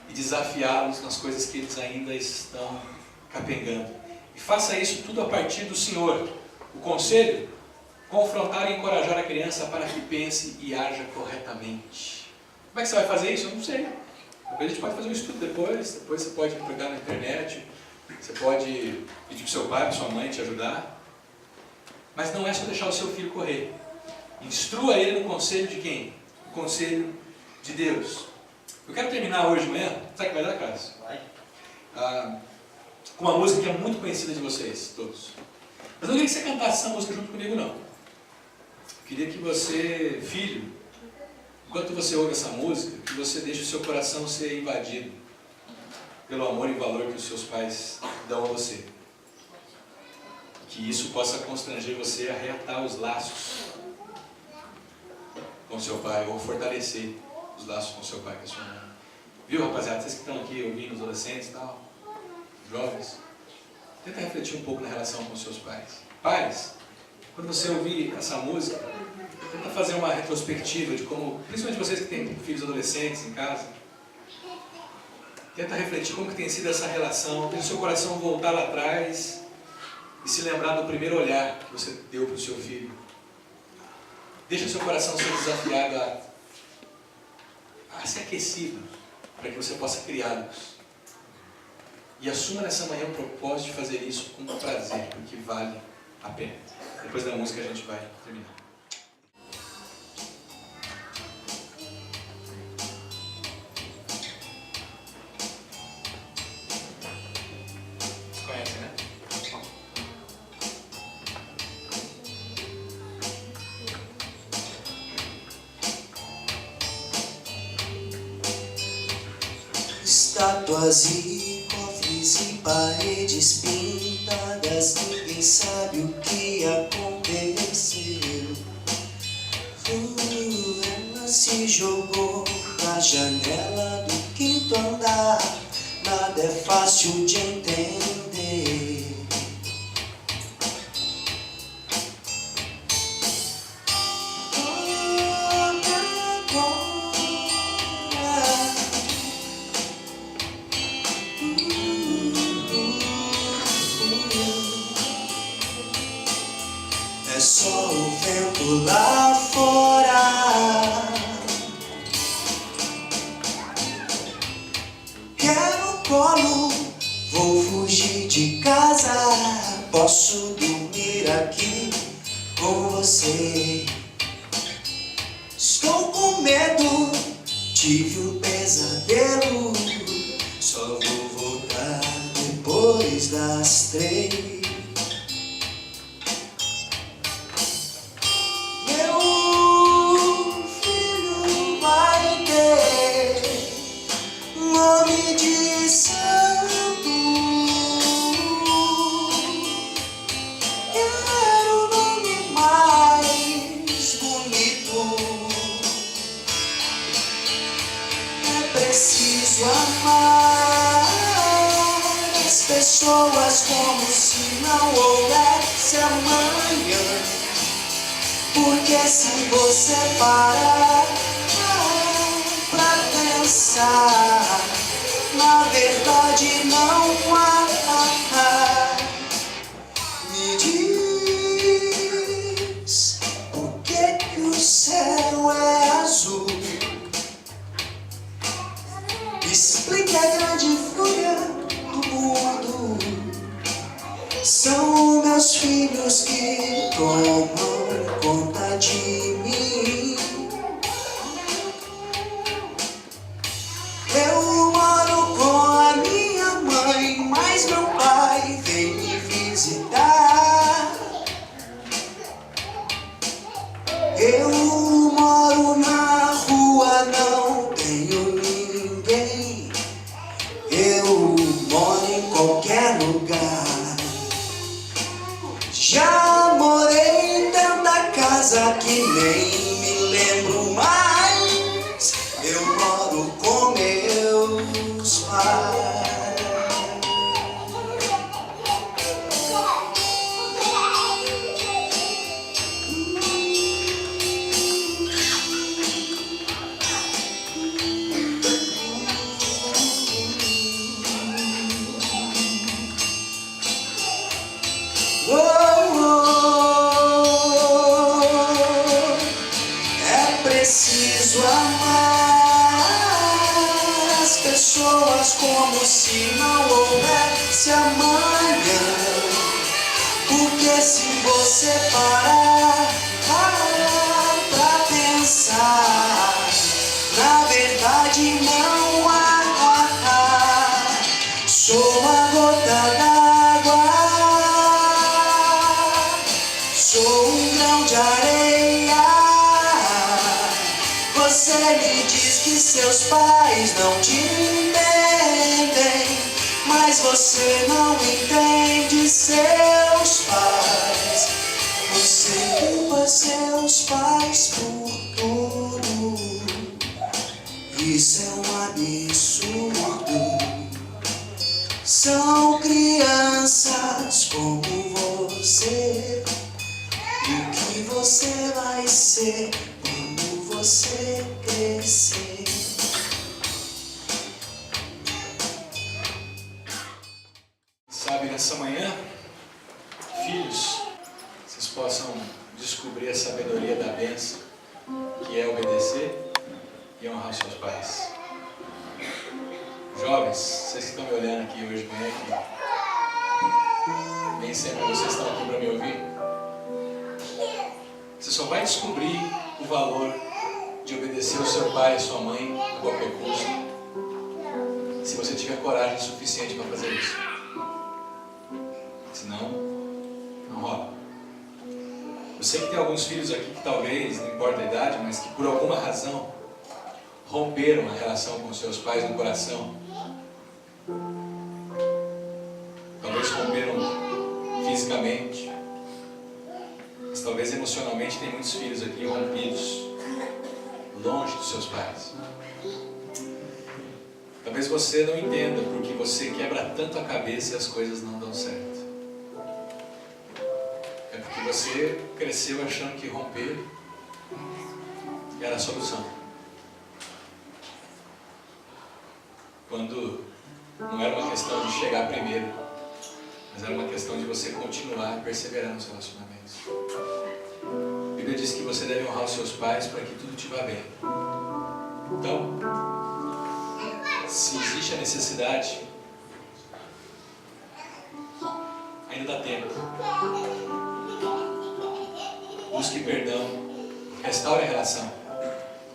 e desafiá-los nas coisas que eles ainda estão capengando. E faça isso tudo a partir do Senhor. O conselho, confrontar e encorajar a criança para que pense e haja corretamente. Como é que você vai fazer isso? Eu não sei. Depois a gente pode fazer um estudo depois você pode pegar na internet, você pode pedir para o seu pai, para sua mãe te ajudar. Mas não é só deixar o seu filho correr. Instrua ele no conselho de quem? O conselho de Deus. Eu quero terminar hoje de manhã, sabe o que vai dar, Carlos? Com uma música que é muito conhecida de vocês, todos. Mas eu não queria que você cantasse essa música junto comigo, não. Eu queria que você, filho, enquanto você ouve essa música, que você deixe o seu coração ser invadido pelo amor e valor que os seus pais dão a você. Que isso possa constranger você a reatar os laços com seu pai, ou fortalecer os laços com seu pai, com a sua mãe. Viu, rapaziada? Vocês que estão aqui ouvindo, os adolescentes e tal, jovens, tenta refletir um pouco na relação com os seus pais. Pais, quando você ouvir essa música, tenta fazer uma retrospectiva de como, principalmente vocês que têm filhos adolescentes em casa, tenta refletir como que tem sido essa relação, deixa o seu coração voltar lá atrás e se lembrar do primeiro olhar que você deu para o seu filho. Deixa o seu coração ser desafiado a ser aquecido, para que você possa criá-los. E assuma nessa manhã o propósito de fazer isso com prazer, porque vale a pena. Depois da música a gente vai terminar. Vocês conhecem, né? Estátuas e cofres e paredes pintadas, ninguém sabe o que aconteceu. Ela se jogou na janela do 5º andar, nada é fácil de entender. mundo lá fora. Quero colo, vou fugir de casa. Posso dormir aqui com você. Estou com medo, tive um pesadelo. Só vou voltar depois das 3. Meu filho vai ter nome de santo. Quero o nome mais bonito. É preciso amar as pessoas como se não houvesse amanhã. Porque se você parar pra pensar, na verdade não há. Me diz por que o céu é azul. Explique a grande fúria do mundo. São meus filhos que tomam conta de mim. Eu moro com a minha mãe, mas meu pai vem me visitar. Eu moro na rua, não tenho ninguém. Eu moro em qualquer lugar. Já morei em tanta casa que nem me lembro mais. Eu moro com meus pais. Preciso amar as pessoas como se não houvesse amanhã. Porque se você parar pra pensar, na verdade não há. Sou uma gota d'água, sou um grão de areia. Você me diz que seus pais não te entendem, mas você não entende seus pais. Você culpa seus pais por tudo. Isso é um absurdo. São crianças como você. O que você vai ser quando você crescer? Sabe, nessa manhã, filhos, vocês possam descobrir a sabedoria da bênção, que é obedecer e honrar seus pais. Jovens, vocês que estão me olhando aqui hoje de manhã, nem sempre vocês estão aqui para me ouvir. Você só vai descobrir o valor de obedecer ao seu pai e à sua mãe a qualquer custo, se você tiver coragem suficiente para fazer isso. Senão, não rola. Eu sei que tem alguns filhos aqui que talvez, não importa a idade, mas que por alguma razão romperam a relação com seus pais no coração. Talvez romperam fisicamente, mas talvez emocionalmente. Tem muitos filhos aqui rompidos, longe dos seus pais. Talvez você não entenda porque você quebra tanto a cabeça e as coisas não dão certo. É porque você cresceu achando que romper era a solução, quando não era uma questão de chegar primeiro, mas era uma questão de você continuar e perseverar nos relacionamentos. A Bíblia Bíblia diz que você deve honrar os seus pais para que tudo te vá bem. Então, se existe a necessidade, ainda dá tempo. Busque perdão, restaure a relação.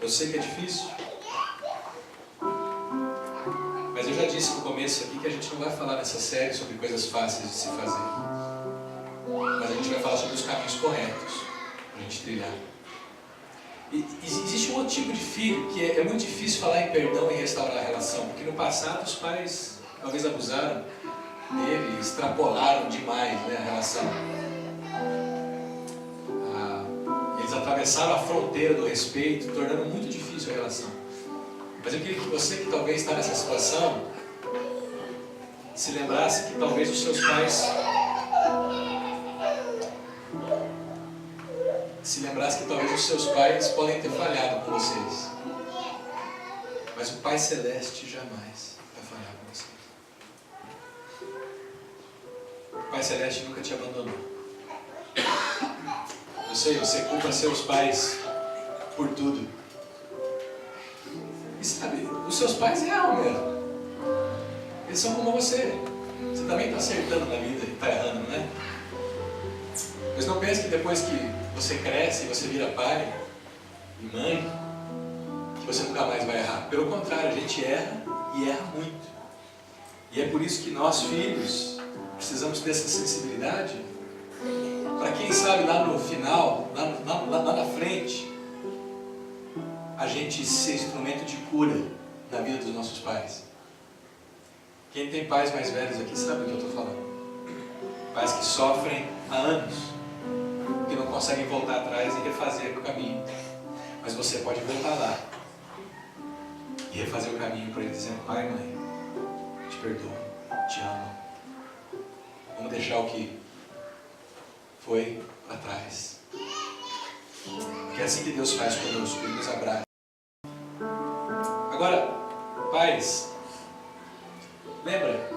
Eu sei que é difícil, mas eu já disse no começo aqui que a gente não vai falar nessa série sobre coisas fáceis de se fazer, mas a gente vai falar sobre os caminhos corretos para a gente trilhar. E existe um outro tipo de filho que é muito difícil falar em perdão e restaurar a relação, porque no passado os pais talvez abusaram dele, extrapolaram demais, né, a relação. Eles atravessaram a fronteira do respeito, tornando muito difícil a relação. Mas eu queria que você, que talvez está nessa situação, se lembrasse que talvez os seus pais... podem ter falhado com vocês. Mas o Pai Celeste jamais vai falhar com vocês. O Pai Celeste nunca te abandonou. Eu sei, você culpa seus pais por tudo. E sabe, os seus pais é real mesmo. Eles são como você. Você também está acertando na vida e está errando, não é? Mas não pense que depois que você cresce e você vira pai e mãe, que você nunca mais vai errar. Pelo contrário, a gente erra e erra muito. E é por isso que nós, filhos, precisamos dessa sensibilidade para quem sabe lá no final, lá na frente, a gente ser instrumento de cura na vida dos nossos pais. Quem tem pais mais velhos aqui sabe o que eu estou falando. Pais que sofrem há anos, que não conseguem voltar atrás e refazer o caminho. Mas você pode voltar lá e refazer o caminho para ele, dizendo: pai, mãe, te perdoo, te amo. Vamos deixar o que foi lá atrás. Porque é assim que Deus faz conosco, Ele nos abraça. Agora, pais, lembra,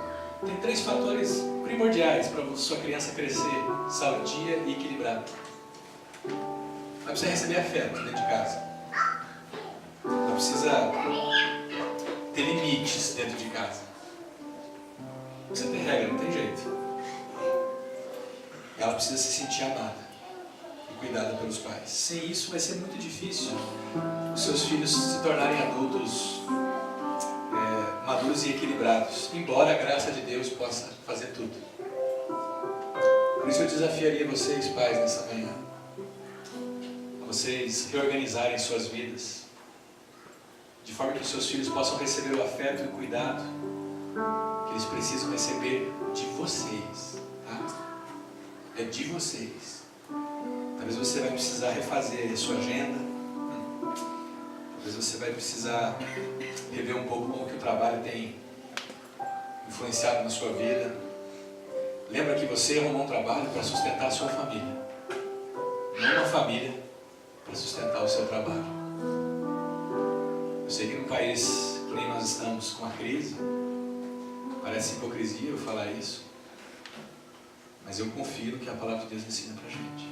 tem 3 fatores primordiais para sua criança crescer sadia e equilibrada. Ela precisa receber afeto dentro de casa. Ela precisa ter limites dentro de casa. Você tem regra, não tem jeito. Ela precisa se sentir amada e cuidada pelos pais. Sem isso vai ser muito difícil os seus filhos se tornarem adultos maduros e equilibrados, embora a graça de Deus possa fazer tudo. Por isso eu desafiaria vocês, pais, nessa manhã, a vocês reorganizarem suas vidas, de forma que os seus filhos possam receber o afeto e o cuidado que eles precisam receber de vocês, tá? É de vocês. Talvez você vai precisar refazer a sua agenda. Talvez você vai precisar rever um pouco como que o trabalho tem influenciado na sua vida. Lembra que você arrumou um trabalho para sustentar a sua família, não uma família para sustentar o seu trabalho. Eu sei que num país que nem nós estamos com a crise, parece hipocrisia eu falar isso, mas eu confio no que a palavra de Deus ensina para a gente.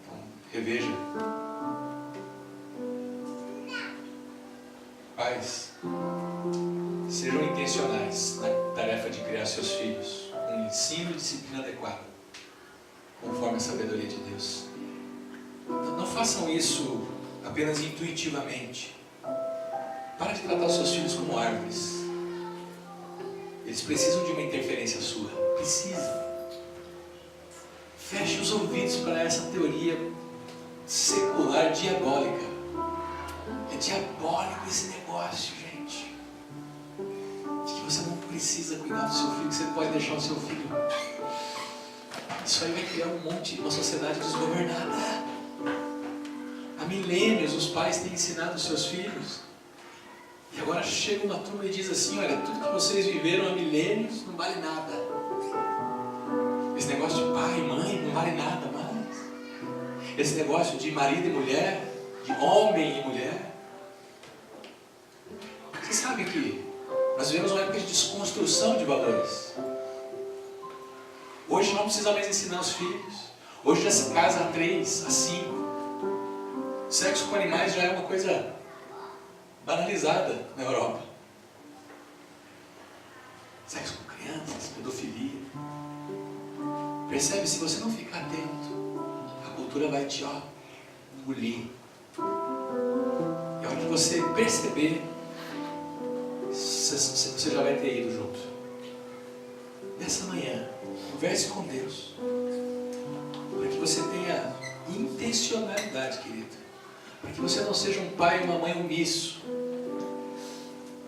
Então, reveja. Pais, sejam intencionais na tarefa de criar seus filhos com ensino e disciplina adequada, conforme a sabedoria de Deus. Não façam isso apenas intuitivamente. Para de tratar os seus filhos como árvores. Eles precisam de uma interferência sua. Precisam. Feche os ouvidos para essa teoria secular diabólica. É diabólico esse negócio, gente. De que você não precisa cuidar do seu filho, que você pode deixar o seu filho. Isso aí vai criar uma sociedade desgovernada. Há milênios os pais têm ensinado os seus filhos. E agora chega uma turma e diz assim: olha, tudo que vocês viveram há milênios não vale nada. Esse negócio de pai e mãe não vale nada mais. Esse negócio de marido e mulher, de homem e mulher. Você sabe que nós vivemos uma época de desconstrução de valores. Hoje não precisa mais ensinar os filhos. Hoje já se casa a 3, a 5. Sexo com animais já é uma coisa banalizada na Europa. Sexo com crianças, pedofilia. Percebe? Se você não ficar atento, a cultura vai te engolir. E a hora que você perceber, você já vai ter ido junto. Nessa manhã, converse com Deus, para que você tenha intencionalidade, querido, para que você não seja um pai e uma mãe omisso,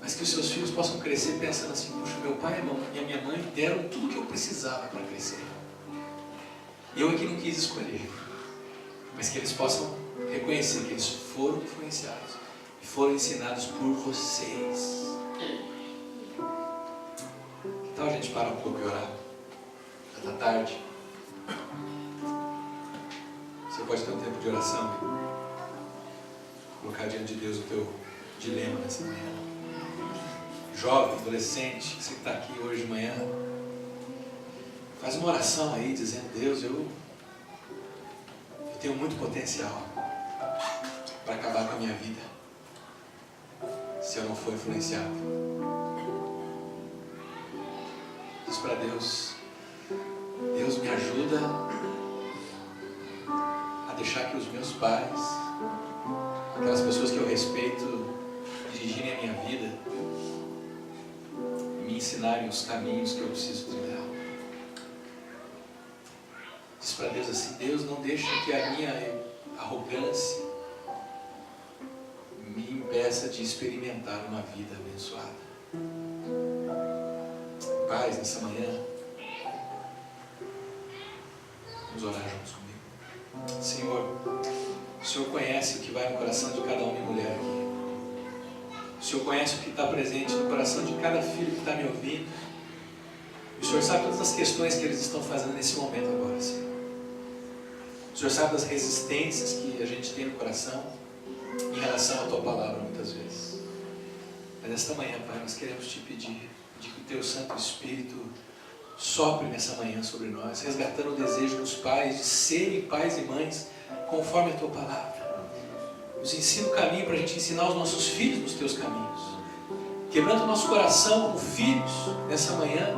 mas que os seus filhos possam crescer pensando assim: puxa, meu pai e a minha mãe deram tudo o que eu precisava para crescer, eu aqui não quis escolher. Mas que eles possam reconhecer que eles foram influenciados e foram ensinados por vocês. Que tal a gente parar um pouco e orar? Já está tarde. Você pode ter um tempo de oração, colocar diante de Deus o teu dilema nessa manhã. Jovem, adolescente, você que está aqui hoje de manhã, faz uma oração aí dizendo: Deus, eu tenho muito potencial para acabar com a minha vida se eu não for influenciado. Diz para Deus: Deus, me ajuda a deixar que os meus pais, aquelas pessoas que eu respeito, dirigirem a minha vida e me ensinarem os caminhos que eu preciso trilhar. Diz para Deus assim: Deus, não deixa que a minha arrogância me impeça de experimentar uma vida abençoada. Pais, nessa manhã, vamos orar juntos comigo. Senhor, o Senhor conhece o que vai no coração de cada homem e mulher aqui. O Senhor conhece o que está presente no coração de cada filho que está me ouvindo. E o Senhor sabe todas as questões que eles estão fazendo nesse momento agora, Senhor. O Senhor sabe das resistências que a gente tem no coração em relação à Tua Palavra muitas vezes. Mas nesta manhã, Pai, nós queremos Te pedir de que o Teu Santo Espírito sopre nessa manhã sobre nós, resgatando o desejo dos pais de serem pais e mães conforme a Tua Palavra. Nos ensina o caminho para a gente ensinar os nossos filhos nos Teus caminhos. Quebrando o nosso coração como filhos nessa manhã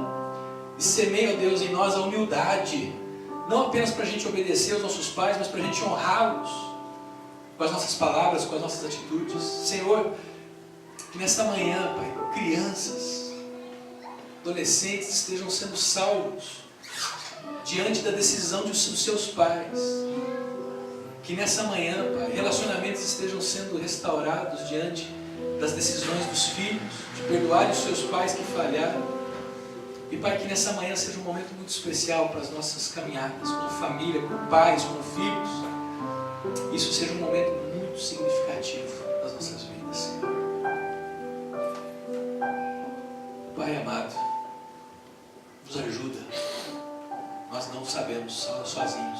e semeia, ó Deus, em nós a humildade, não apenas para a gente obedecer aos nossos pais, mas para a gente honrá-los com as nossas palavras, com as nossas atitudes. Senhor, que nesta manhã, Pai, crianças, adolescentes estejam sendo salvos diante da decisão dos seus pais. Que nessa manhã, Pai, relacionamentos estejam sendo restaurados diante das decisões dos filhos, de perdoarem os seus pais que falharam. E Pai, que nessa manhã seja um momento muito especial para as nossas caminhadas, como família, como pais, como filhos. Isso seja um momento muito significativo nas nossas vidas, Senhor. Pai amado, nos ajuda. Nós não sabemos sozinhos,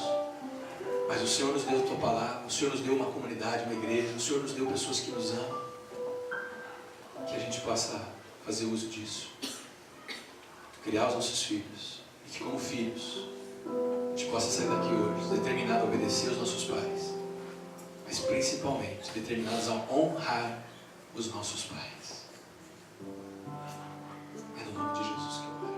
mas o Senhor nos deu a Tua Palavra, o Senhor nos deu uma comunidade, uma igreja, o Senhor nos deu pessoas que nos amam. Que a gente possa fazer uso disso, criar os nossos filhos, e que como filhos a gente possa sair daqui hoje determinado a obedecer aos nossos pais, mas principalmente determinados a honrar os nossos pais. É no nome de Jesus que eu oro.